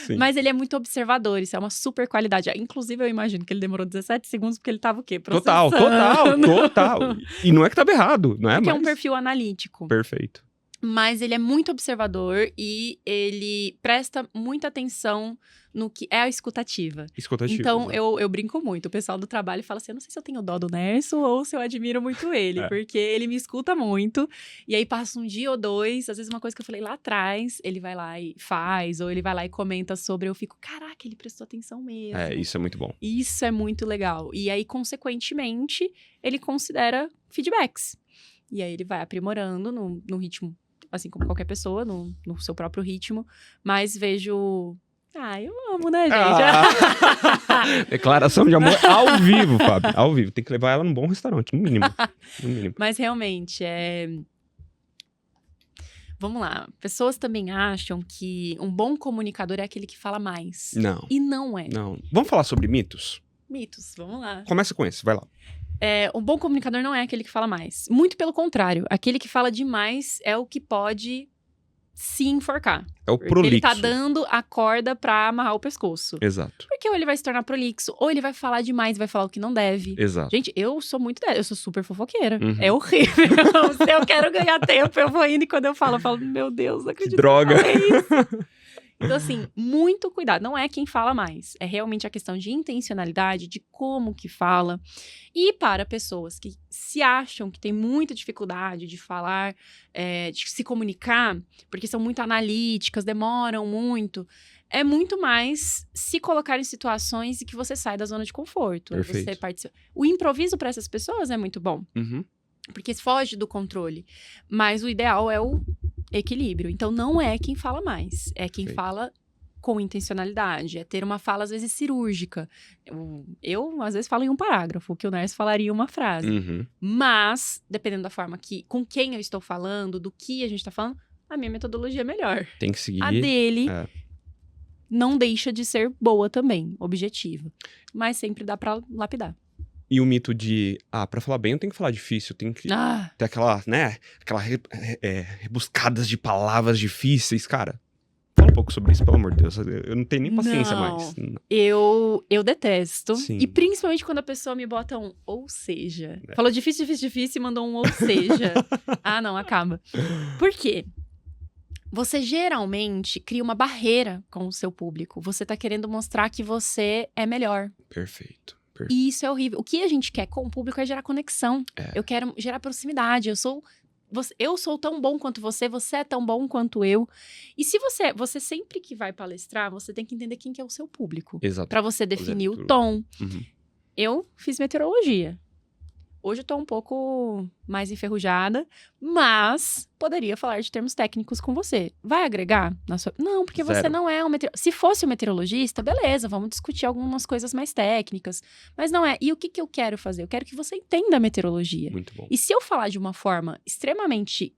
Sim. Mas ele é muito observador, isso é uma super qualidade. Inclusive, eu imagino que ele demorou 17 segundos, porque ele tava o quê? Total. E não é que tava errado, não é? Porque mas... é um perfil analítico. Perfeito. Mas ele é muito observador e ele presta muita atenção no que é a escutativa. Escutativa. Então, eu brinco muito. O pessoal do trabalho fala assim, eu não sei se eu tenho dó do Nerso ou se eu admiro muito ele. Porque ele me escuta muito. E aí, passa um dia ou dois, às vezes uma coisa que eu falei lá atrás, ele vai lá e faz, ou ele vai lá e comenta sobre, eu fico, caraca, ele prestou atenção mesmo. Isso é muito bom. Isso é muito legal. E aí, consequentemente, ele considera feedbacks. E aí, ele vai aprimorando no ritmo, assim como qualquer pessoa, no seu próprio ritmo. Mas vejo... eu amo, né, gente? Declaração de amor ao vivo, Fábio. Ao vivo. Tem que levar ela num bom restaurante, no mínimo. Mas realmente, Vamos lá. Pessoas também acham que um bom comunicador é aquele que fala mais. Não, E não é. não. Vamos falar sobre mitos? Mitos, vamos lá. Começa com esse, vai lá. Um bom comunicador não é aquele que fala mais. Muito pelo contrário. Aquele que fala demais é o que pode se enforcar. É o Porque ele prolixo. tá dando a corda pra amarrar o pescoço. Exato, Porque ou ele vai se tornar prolixo, ou ele vai falar demais, vai falar o que não deve. exato. Gente, eu sou muito dessa, eu sou super fofoqueira. Uhum. É horrível. Se eu quero ganhar tempo, eu vou indo e quando eu falo, meu Deus, não acredito. droga. Que eu falei isso. Então, assim, muito cuidado. Não é quem fala mais. É realmente a questão de intencionalidade, de como que fala. E para pessoas que se acham que tem muita dificuldade de falar, de se comunicar, porque são muito analíticas, demoram muito, é muito mais se colocar em situações em que você sai da zona de conforto. Perfeito. Você participa. O improviso para essas pessoas é muito bom, Uhum. porque foge do controle. Mas o ideal é o equilíbrio. Então, não é quem fala mais. É quem Perfeito. fala com intencionalidade. É ter uma fala, às vezes, cirúrgica. Eu às vezes, falo em um parágrafo, que o Nerso falaria em uma frase. Uhum. Mas, dependendo da forma com quem eu estou falando, do que a gente está falando, a minha metodologia é melhor. Tem que seguir. A dele É. não deixa de ser boa também, objetiva. Mas sempre dá pra lapidar. E o mito de, pra falar bem eu tenho que falar difícil, tem que ter aquela, né, rebuscadas de palavras difíceis, cara. Fala um pouco sobre isso, pelo amor de Deus, eu não tenho nem paciência Não. mais. Eu detesto. Sim. E principalmente quando a pessoa me bota um ou seja. É. Falou difícil e mandou um ou seja. Não, acaba. Por quê? Você geralmente cria uma barreira com o seu público. Você tá querendo mostrar que você é melhor. Perfeito. E isso é horrível. O que a gente quer com o público é gerar conexão. É. Eu quero gerar proximidade. Eu sou tão bom quanto você é tão bom quanto eu. E se você sempre que vai palestrar, você tem que entender quem que é o seu público. Exato. Pra você definir o tudo. tom. Uhum. Eu fiz meteorologia. Hoje eu tô um pouco mais enferrujada, mas poderia falar de termos técnicos com você. Vai agregar na sua... Não, porque você Zero. não é um meteorologista. Se fosse um meteorologista, beleza, vamos discutir algumas coisas mais técnicas. Mas não é. E o que eu quero fazer? Eu quero que você entenda a meteorologia. Muito bom. E se eu falar de uma forma extremamente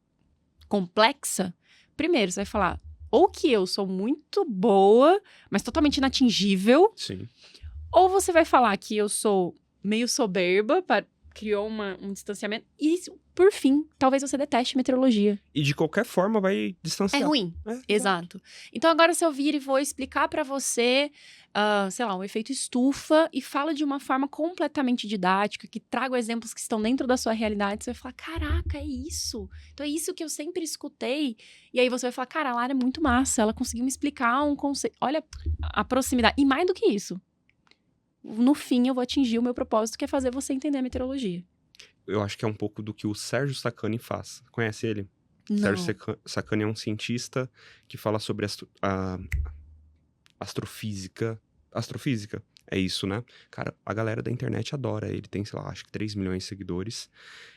complexa, primeiro você vai falar ou que eu sou muito boa, mas totalmente inatingível, Sim. ou você vai falar que eu sou meio soberba, criou um distanciamento. E, por fim, talvez você deteste meteorologia. E de qualquer forma vai É distanciar. ruim. É, Exato. Então, agora se eu vir e vou explicar pra você, sei lá, um efeito estufa e fala de uma forma completamente didática, que trago exemplos que estão dentro da sua realidade, você vai falar, caraca, é isso. Então, é isso que eu sempre escutei. E aí você vai falar, cara, a Lara é muito massa, ela conseguiu me explicar um conceito. Olha a proximidade. E mais do que isso, no fim, eu vou atingir o meu propósito, que é fazer você entender a meteorologia. Eu acho que é um pouco do que o Sérgio Sacani faz. Conhece ele? Não. Sérgio Sacani é um cientista que fala sobre a astrofísica. Astrofísica, é isso, né? Cara, a galera da internet adora ele. Tem, sei lá, acho que 3 milhões de seguidores.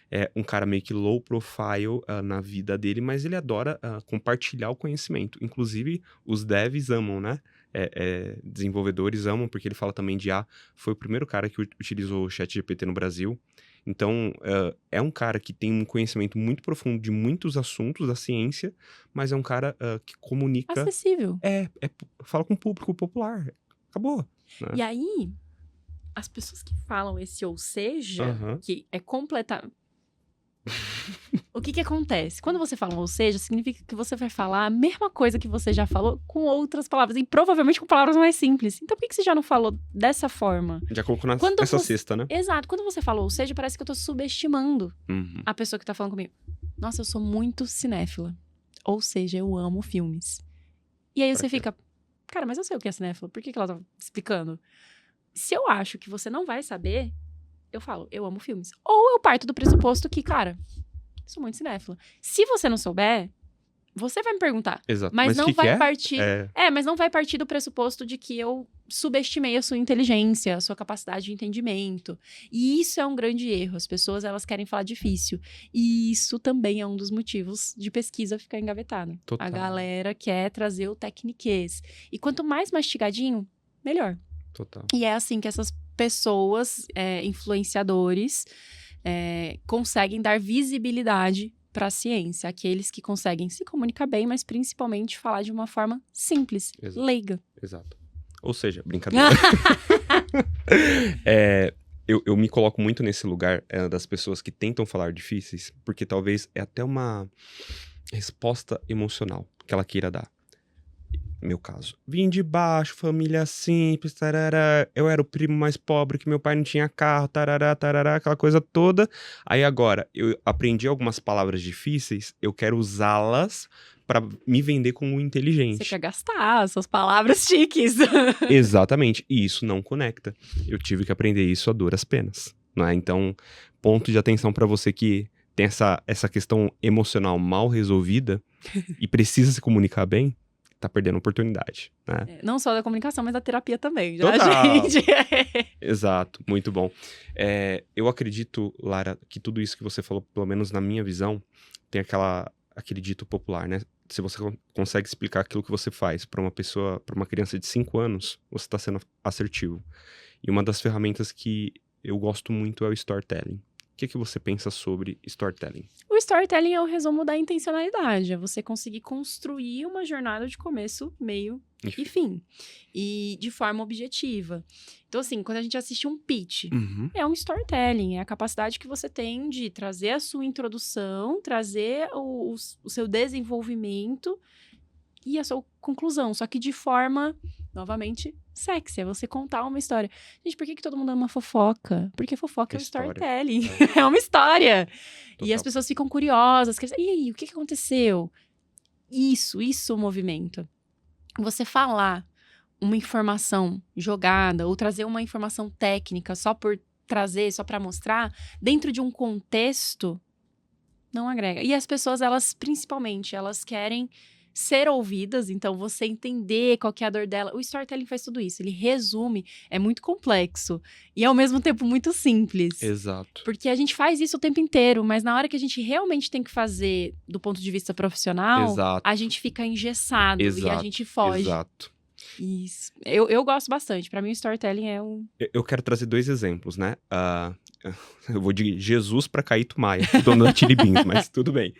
É um cara meio que low profile na vida dele, mas ele adora compartilhar o conhecimento. Inclusive, os devs amam, né? Desenvolvedores amam, porque ele fala também de foi o primeiro cara que utilizou o ChatGPT no Brasil. Então, é um cara que tem um conhecimento muito profundo de muitos assuntos da ciência, mas é um cara que comunica... Acessível. Fala com o público popular. Acabou. Né? E aí, as pessoas que falam esse ou seja, Aham. que é completa... O que acontece? Quando você fala um ou seja, significa que você vai falar a mesma coisa que você já falou com outras palavras. E provavelmente com palavras mais simples. Então, por que você já não falou dessa forma? Já colocou Quando nessa você- cesta, né? Exato. Quando você fala ou seja, parece que eu tô subestimando Uhum. a pessoa que tá falando comigo. Nossa, eu sou muito cinéfila. Ou seja, eu amo filmes. E aí Pra você quê? fica... Cara, mas eu sei o que é cinéfila. Por que ela tá explicando? Se eu acho que você não vai saber, eu falo, eu amo filmes. Ou eu parto do pressuposto que, cara, eu sou muito cinéfila. Se você não souber, você vai me perguntar. Exato. Mas não o que vai que é? partir... É, mas não vai partir do pressuposto de que eu subestimei a sua inteligência, a sua capacidade de entendimento. E isso é um grande erro. As pessoas, elas querem falar difícil. E isso também é um dos motivos de pesquisa ficar engavetada. Total. A galera quer trazer o tecniquez. E quanto mais mastigadinho, melhor. total. E é assim que essas pessoas, influenciadores, conseguem dar visibilidade para a ciência. Aqueles que conseguem se comunicar bem, mas principalmente falar de uma forma simples, Exato. leiga. Exato. Ou seja, brincadeira. Eu me coloco muito nesse lugar das pessoas que tentam falar difíceis, porque talvez é até uma resposta emocional que ela queira dar. Meu caso. Vim de baixo, família simples, tarará. Eu era o primo mais pobre, que meu pai não tinha carro, tarará, tarará, aquela coisa toda. Aí agora, eu aprendi algumas palavras difíceis, eu quero usá-las pra me vender como inteligente. Você quer gastar suas palavras chiques. Exatamente. E isso não conecta. Eu tive que aprender isso a duras penas, não é? Então, ponto de atenção pra você que tem essa questão emocional mal resolvida e precisa se comunicar bem, tá perdendo oportunidade, né? Não só da comunicação, mas da terapia também. Já, Total. gente. Exato, muito bom. Eu acredito, Lara, que tudo isso que você falou, pelo menos na minha visão, tem aquele dito popular, né? Se você consegue explicar aquilo que você faz pra uma pessoa, pra uma criança de 5 anos, você tá sendo assertivo. E uma das ferramentas que eu gosto muito é o storytelling. O que você pensa sobre storytelling? O storytelling é o resumo da intencionalidade. É você conseguir construir uma jornada de começo, meio e fim. E de forma objetiva. Então, assim, quando a gente assiste um pitch, é um storytelling. É a capacidade que você tem de trazer a sua introdução, trazer o seu desenvolvimento e a sua conclusão. Só que de forma, novamente, sexy. É você contar uma história. Gente, por que todo mundo ama fofoca? Porque fofoca é um storytelling. É uma história. Total. E as pessoas ficam curiosas. E aí, o que aconteceu? Isso o movimento. Você falar uma informação jogada ou trazer uma informação técnica só por trazer, só para mostrar, dentro de um contexto, não agrega. E as pessoas, principalmente, elas querem ser ouvidas, então você entender qual que é a dor dela. O storytelling faz tudo isso, ele resume, é muito complexo e ao mesmo tempo muito simples. Exato. Porque a gente faz isso o tempo inteiro, mas na hora que a gente realmente tem que fazer do ponto de vista profissional, a gente fica engessado e a gente foge. Exato. Isso. Eu gosto bastante. Pra mim, o storytelling é um... Eu quero trazer 2 exemplos, né? Eu vou de Jesus pra Caíto Maia, dono da Chili Beans, mas tudo bem.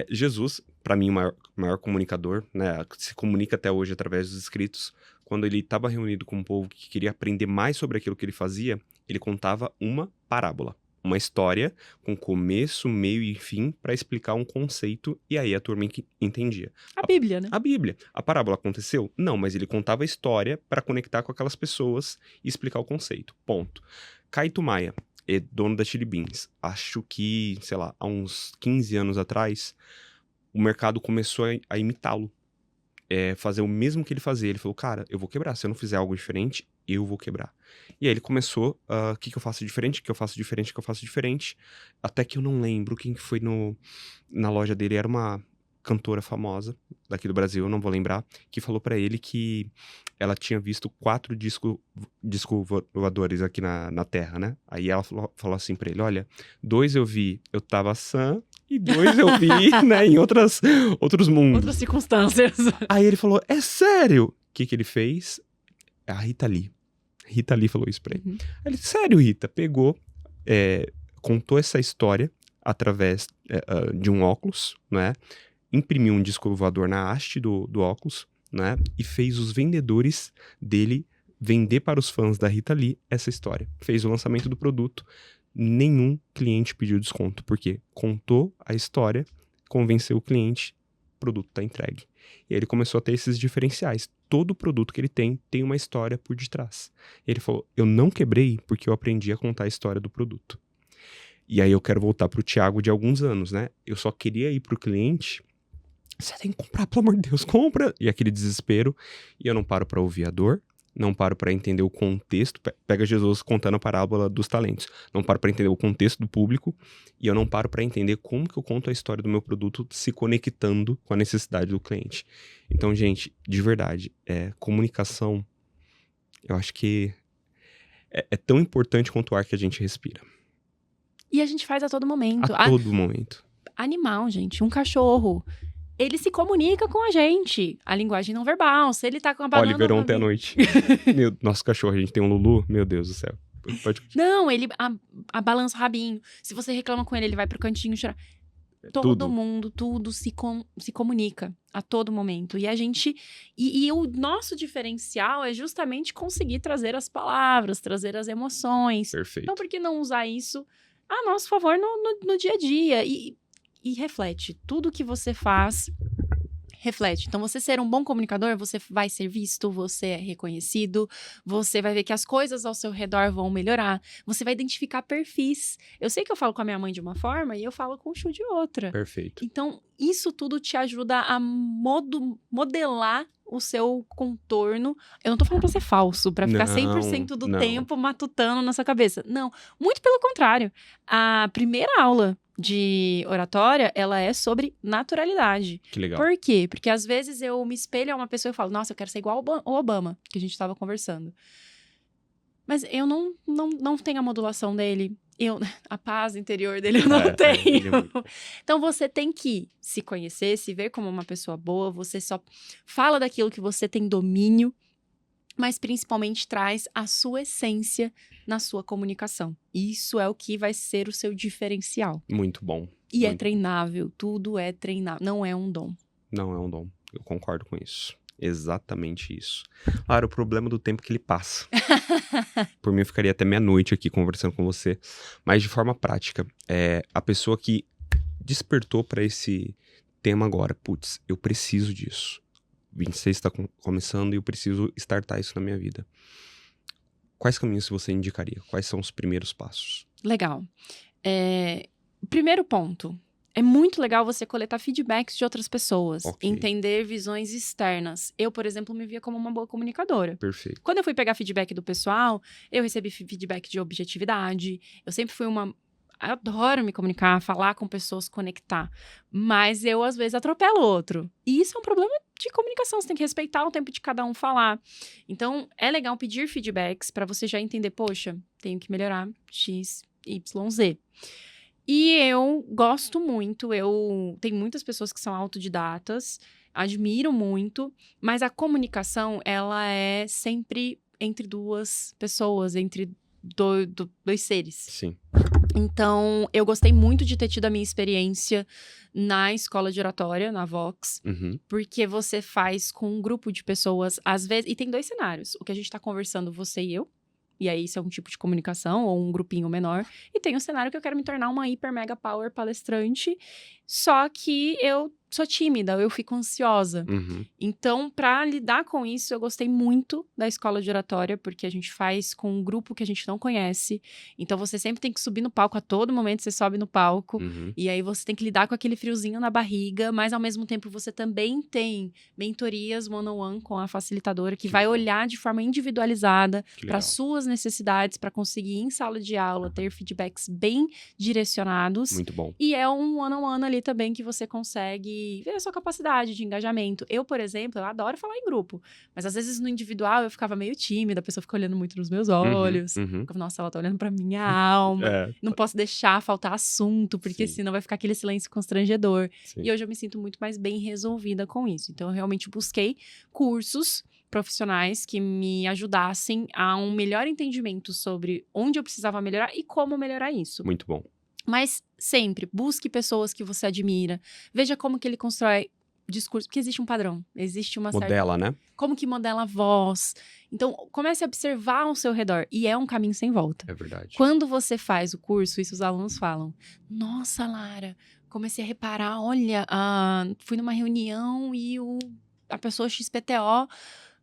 Jesus, pra mim, o maior comunicador, né? Se comunica até hoje através dos escritos. Quando ele estava reunido com um povo que queria aprender mais sobre aquilo que ele fazia, ele contava uma parábola. Uma história com começo, meio e fim para explicar um conceito e aí a turma entendia. A Bíblia, né? A Bíblia. A parábola aconteceu? Não, mas ele contava a história para conectar com aquelas pessoas e explicar o conceito. Ponto. Caíto Maia, dono da Chili Beans. Acho que, sei lá, há uns 15 anos atrás, o mercado começou a imitá-lo. Fazer o mesmo que ele fazia. Ele falou, cara, eu vou quebrar. Se eu não fizer algo diferente, eu vou quebrar. E aí ele começou, o que eu faço diferente, o que eu faço diferente, o que eu faço diferente. Até que eu não lembro quem que foi na loja dele. Era uma cantora famosa daqui do Brasil, eu não vou lembrar, que falou pra ele que ela tinha visto 4 discos voadores aqui na Terra, né? Aí ela falou assim pra ele, olha, 2 eu vi, eu tava sã, e 2 eu vi, né, em outros mundos. Outras circunstâncias. Aí ele falou, é sério? O que ele fez? A Rita Lee. Rita Lee falou isso pra ele. Aí ele, sério, Rita? Pegou, contou essa história através de um óculos, né? Imprimiu um disco voador na haste do óculos, né? E fez os vendedores dele vender para os fãs da Rita Lee essa história. Fez o lançamento do produto. Nenhum cliente pediu desconto, porque contou a história, convenceu o cliente, o produto tá entregue. E aí ele começou a ter esses diferenciais. Todo produto que ele tem uma história por detrás. E ele falou, eu não quebrei porque eu aprendi a contar a história do produto. E aí eu quero voltar pro Thiago de alguns anos, né? Eu só queria ir pro cliente, você tem que comprar, pelo amor de Deus, compra! E aquele desespero, e eu não paro pra ouvir a dor, não paro pra entender o contexto, pega Jesus contando a parábola dos talentos, não paro pra entender o contexto do público, e eu não paro pra entender como que eu conto a história do meu produto se conectando com a necessidade do cliente. Então, gente, de verdade, comunicação, eu acho que é tão importante quanto o ar que a gente respira. E a gente faz a todo momento. A todo momento. Animal, gente, um cachorro... Ele se comunica com a gente. A linguagem não verbal. Se ele tá com a banana... Oliver ontem à noite. Nosso cachorro, a gente tem um Lulu. Meu Deus do céu. Não, ele balança o rabinho. Se você reclama com ele, ele vai pro cantinho chorar. Todo mundo, tudo se comunica a todo momento. E a gente. E o nosso diferencial é justamente conseguir trazer as palavras, trazer as emoções. Perfeito. Então, por que não usar isso a nosso favor no dia a dia? E reflete. Tudo que você faz, reflete. Então, você ser um bom comunicador, você vai ser visto, você é reconhecido, você vai ver que as coisas ao seu redor vão melhorar, você vai identificar perfis. Eu sei que eu falo com a minha mãe de uma forma e eu falo com o Chu de outra. Perfeito. Então, isso tudo te ajuda a modelar o seu contorno. Eu não tô falando pra ser falso, pra ficar 100% do tempo matutando na sua cabeça. Não, muito pelo contrário. A primeira aula de oratória, ela é sobre naturalidade. Que legal. Por quê? Porque às vezes eu me espelho a uma pessoa e falo, nossa, eu quero ser igual ao Obama, que a gente tava conversando. Mas eu não tenho a modulação dele. A paz interior dele eu não tenho. Então você tem que se conhecer, se ver como uma pessoa boa, você só fala daquilo que você tem domínio, mas principalmente traz a sua essência na sua comunicação. Isso é o que vai ser o seu diferencial. Muito bom. E é treinável, tudo é treinável, não é um dom. Não é um dom, eu concordo com isso. Exatamente isso. Claro, o problema do tempo que ele passa. Por mim, eu ficaria até meia-noite aqui conversando com você. Mas de forma prática, a pessoa que despertou para esse tema agora, putz, eu preciso disso. 26 está começando e eu preciso startar isso na minha vida. Quais caminhos você indicaria? Quais são os primeiros passos? Legal. Primeiro ponto. É muito legal você coletar feedbacks de outras pessoas. Okay. Entender visões externas. Eu, por exemplo, me via como uma boa comunicadora. Perfeito. Quando eu fui pegar feedback do pessoal, eu recebi feedback de objetividade. Eu sempre fui Eu adoro me comunicar, falar com pessoas, conectar. Mas eu, às vezes, atropelo o outro. E isso é um problema de comunicação. Você tem que respeitar o tempo de cada um falar. Então, é legal pedir feedbacks para você já entender, poxa, tenho que melhorar X, Y, Z. E eu gosto muito, tem muitas pessoas que são autodidatas, admiro muito, mas a comunicação, ela é sempre entre duas pessoas, entre dois seres. Sim. Então, eu gostei muito de ter tido a minha experiência na escola de oratória, na Vox, porque você faz com um grupo de pessoas, às vezes, e tem 2 cenários, o que a gente tá conversando, você e eu, e aí isso é um tipo de comunicação, ou um grupinho menor. E tem um cenário que eu quero me tornar uma hiper mega power palestrante, só que eu sou tímida, eu fico ansiosa. Então, pra lidar com isso, eu gostei muito da escola de oratória, porque a gente faz com um grupo que a gente não conhece. Então, você sempre tem que subir no palco, a todo momento você sobe no palco. E aí, você tem que lidar com aquele friozinho na barriga, mas ao mesmo tempo, você também tem mentorias one-on-one com a facilitadora, que vai olhar de forma individualizada para suas necessidades, para conseguir, em sala de aula, ter feedbacks bem direcionados. Muito bom. E é um one-on-one ali também que você consegue ver a sua capacidade de engajamento. Eu, por exemplo, eu adoro falar em grupo, mas às vezes no individual eu ficava meio tímida, a pessoa fica olhando muito nos meus olhos. Ficava, nossa, ela tá olhando pra minha alma. Não posso deixar faltar assunto, porque senão vai ficar aquele silêncio constrangedor. Sim. E hoje eu me sinto muito mais bem resolvida com isso. Então, eu realmente busquei cursos profissionais que me ajudassem a um melhor entendimento sobre onde eu precisava melhorar e como melhorar isso. Muito bom. Mas sempre, busque pessoas que você admira. Veja como que ele constrói discurso. Porque existe um padrão. Existe uma Modela, né? Como que modela a voz. Então, comece a observar ao seu redor. E é um caminho sem volta. É verdade. Quando você faz o curso, isso os alunos falam. Nossa, Lara, comecei a reparar. Olha, fui numa reunião e a pessoa XPTO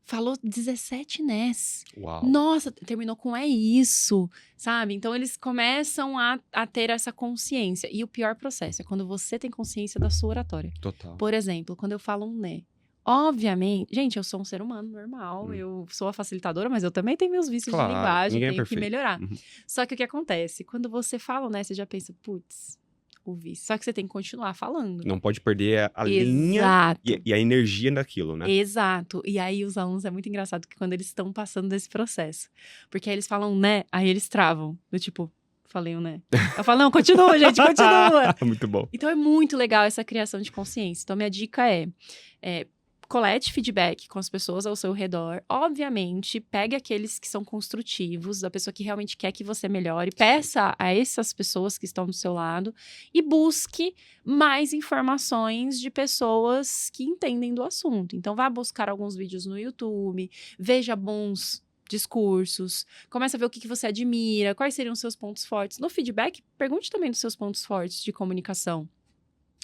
falou 17 nés. Uau. Nossa, terminou com isso, sabe? Então, eles começam a ter essa consciência. E o pior processo é quando você tem consciência da sua oratória. Total. Por exemplo, quando eu falo um né. Obviamente, gente, eu sou um ser humano normal, eu sou a facilitadora, mas eu também tenho meus vícios de linguagem, tenho que melhorar. Só que o que acontece? Quando você fala um né, você já pensa, putz, o vício. Só que você tem que continuar falando. Não pode perder a linha e a energia daquilo, né? Exato. E aí os alunos, é muito engraçado que quando eles estão passando desse processo. Porque aí eles falam né, aí eles travam. Do tipo, falei um né. Eu falo, não, continua, gente, continua. Muito bom. Então é muito legal essa criação de consciência. Então minha dica é colete feedback com as pessoas ao seu redor. Obviamente, pegue aqueles que são construtivos, da pessoa que realmente quer que você melhore. Peça a essas pessoas que estão do seu lado e busque mais informações de pessoas que entendem do assunto. Então, vá buscar alguns vídeos no YouTube, veja bons discursos, começa a ver o que você admira, quais seriam os seus pontos fortes. No feedback, pergunte também dos seus pontos fortes de comunicação.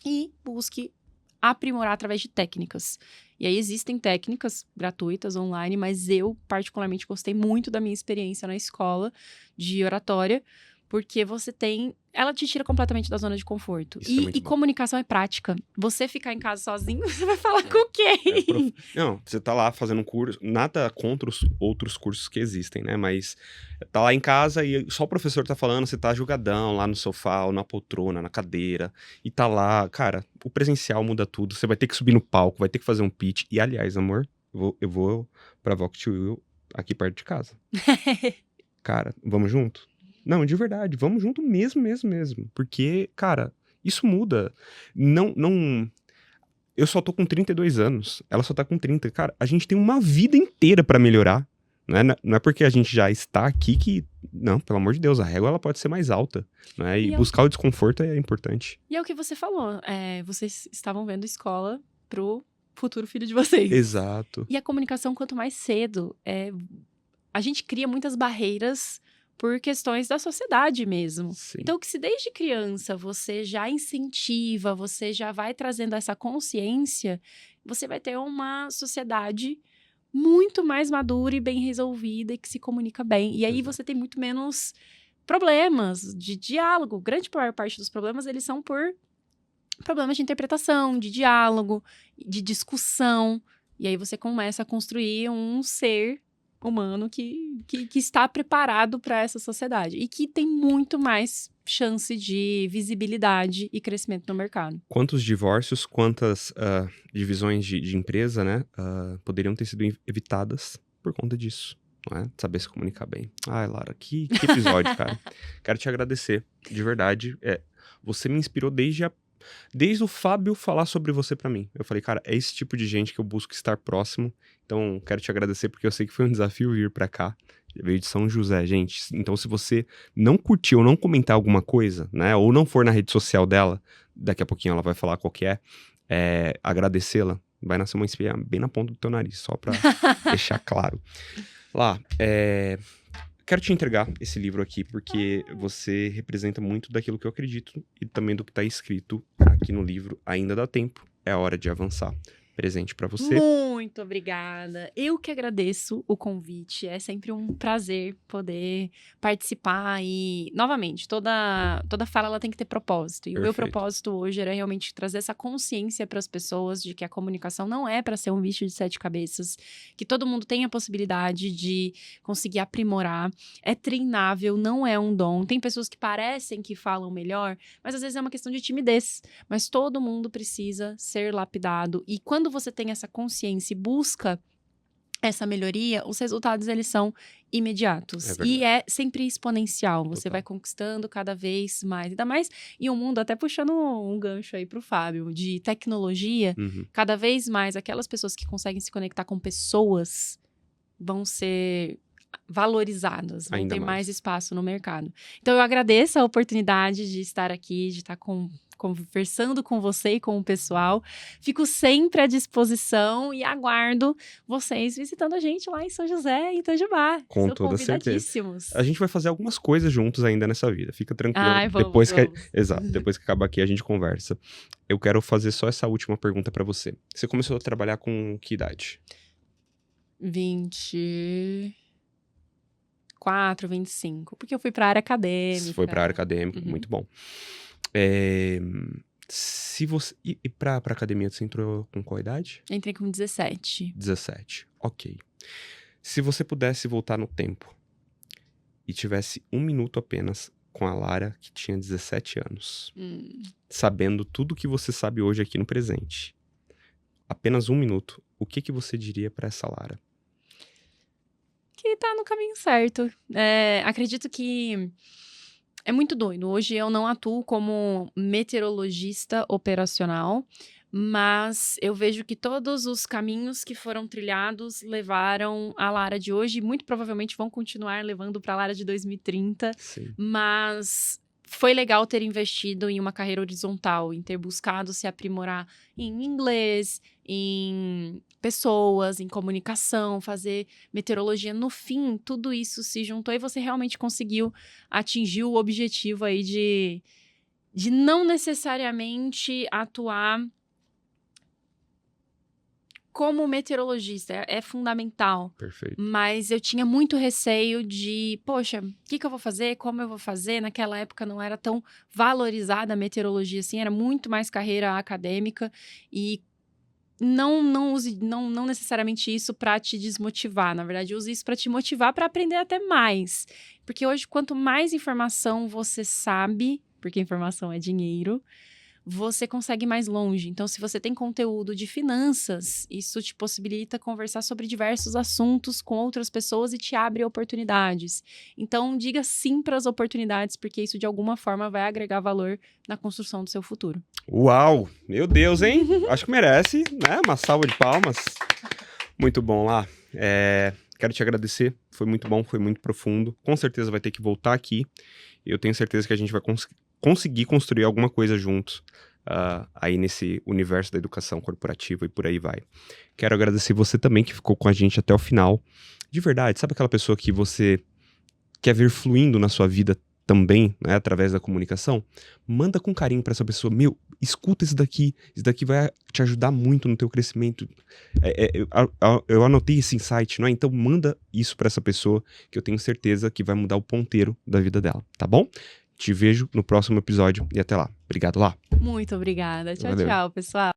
E busque aprimorar através de técnicas. E aí existem técnicas gratuitas online, mas eu particularmente gostei muito da minha experiência na escola de oratória, porque ela te tira completamente da zona de conforto. Isso é muito E bom. comunicação é prática. Você ficar em casa sozinho, você vai falar com quem? Não, você tá lá fazendo um curso, nada contra os outros cursos que existem, né? Mas tá lá em casa e só o professor tá falando, você tá jogadão lá no sofá, ou na poltrona, na cadeira, e tá lá, cara, o presencial muda tudo, você vai ter que subir no palco, vai ter que fazer um pitch, e aliás, amor, eu vou pra Vox to Will aqui perto de casa. Cara, vamos junto? Não, de verdade, vamos junto mesmo. Porque, cara, isso muda. Não. Eu só tô com 32 anos, ela só tá com 30. Cara, a gente tem uma vida inteira pra melhorar. Não é porque a gente já está aqui que... Não, pelo amor de Deus, a régua ela pode ser mais alta. Né? E buscar o desconforto é importante. E é o que você falou. Vocês estavam vendo escola pro futuro filho de vocês. Exato. E a comunicação, quanto mais cedo, a gente cria muitas barreiras por questões da sociedade mesmo. Sim. Então, que se desde criança você já incentiva, você já vai trazendo essa consciência, você vai ter uma sociedade muito mais madura e bem resolvida e que se comunica bem. E aí você tem muito menos problemas de diálogo. Grande maior parte dos problemas, eles são por problemas de interpretação, de diálogo, de discussão. E aí você começa a construir um ser humano que está preparado para essa sociedade e que tem muito mais chance de visibilidade e crescimento no mercado. Quantos divórcios, quantas divisões de empresa, né, poderiam ter sido evitadas por conta disso, não é? Saber se comunicar bem. Ai, Lara, que episódio, cara. Quero te agradecer, de verdade. Você me inspirou desde o Fábio falar sobre você pra mim. Eu falei, cara, é esse tipo de gente que eu busco estar próximo. Então, quero te agradecer porque eu sei que foi um desafio vir pra cá. Veio de São José, gente. Então, se você não curtiu ou não comentar alguma coisa, né, ou não for na rede social dela, daqui a pouquinho ela vai falar qual que agradecê-la, vai nascer uma espinha bem na ponta do teu nariz, só pra deixar claro. Lá, quero te entregar esse livro aqui, porque você representa muito daquilo que eu acredito e também do que tá escrito aqui no livro. Ainda dá tempo, é hora de avançar. Presente pra você. Muito obrigada. Eu que agradeço o convite. É sempre um prazer poder participar e, novamente, toda fala ela tem que ter propósito. E o meu propósito hoje era realmente trazer essa consciência para as pessoas de que a comunicação não é para ser um bicho de 7 cabeças, que todo mundo tem a possibilidade de conseguir aprimorar. É treinável, não é um dom. Tem pessoas que parecem que falam melhor, mas às vezes é uma questão de timidez. Mas todo mundo precisa ser lapidado. E quando você tem essa consciência e busca essa melhoria, os resultados, eles são imediatos. E é sempre exponencial. Você vai conquistando cada vez mais. Ainda mais em um mundo, até puxando um gancho aí pro Fábio, de tecnologia, cada vez mais aquelas pessoas que conseguem se conectar com pessoas vão ser valorizadas, vão ter mais espaço no mercado. Então, eu agradeço a oportunidade de estar aqui, de estar conversando com você e com o pessoal. Fico sempre à disposição e aguardo vocês visitando a gente lá em São José, em Itajubá. Com toda certeza. A gente vai fazer algumas coisas juntos ainda nessa vida. Fica tranquilo. Vamos. Depois que acabar aqui, a gente conversa. Eu quero fazer só essa última pergunta pra você. Você começou a trabalhar com que idade? 24, 25. Porque eu fui pra área acadêmica. Você foi pra área acadêmica, muito bom. Se você... E pra academia, você entrou com qual idade? Entrei com 17. 17, ok. Se você pudesse voltar no tempo e tivesse 1 minuto apenas com a Lara, que tinha 17 anos, sabendo tudo que você sabe hoje aqui no presente, apenas 1 minuto, o que você diria pra essa Lara? Que tá no caminho certo. Acredito que é muito doido. Hoje eu não atuo como meteorologista operacional, Mas eu vejo que todos os caminhos que foram trilhados levaram a Lara de hoje e muito provavelmente vão continuar levando para a Lara de 2030. Sim. Mas foi legal ter investido em uma carreira horizontal, em ter buscado se aprimorar em inglês, em pessoas, em comunicação, fazer meteorologia. No fim, tudo isso se juntou e você realmente conseguiu atingir o objetivo aí de não necessariamente atuar como meteorologista. É fundamental. Perfeito. Mas eu tinha muito receio de, poxa, o que eu vou fazer? Como eu vou fazer? Naquela época não era tão valorizada a meteorologia assim, era muito mais carreira acadêmica e não use não necessariamente isso para te desmotivar. Na verdade, use isso para te motivar para aprender até mais. Porque hoje, quanto mais informação você sabe, porque informação é dinheiro, você consegue ir mais longe. Então, se você tem conteúdo de finanças, isso te possibilita conversar sobre diversos assuntos com outras pessoas e te abre oportunidades. Então, diga sim para as oportunidades, porque isso de alguma forma vai agregar valor na construção do seu futuro. Uau! Meu Deus, hein? Acho que merece, né? Uma salva de palmas. Muito bom lá. Quero te agradecer. Foi muito bom, foi muito profundo. Com certeza vai ter que voltar aqui. Eu tenho certeza que a gente vai conseguir construir alguma coisa juntos aí nesse universo da educação corporativa e por aí vai. Quero agradecer você também que ficou com a gente até o final. De verdade, sabe aquela pessoa que você quer ver fluindo na sua vida também, né, através da comunicação? Manda com carinho para essa pessoa. Meu, escuta isso daqui vai te ajudar muito no teu crescimento. Eu anotei esse insight, não é? Então manda isso para essa pessoa que eu tenho certeza que vai mudar o ponteiro da vida dela, tá bom? Te vejo no próximo episódio e até lá. Obrigado lá. Muito obrigada. Tchau, Valeu. tchau, pessoal.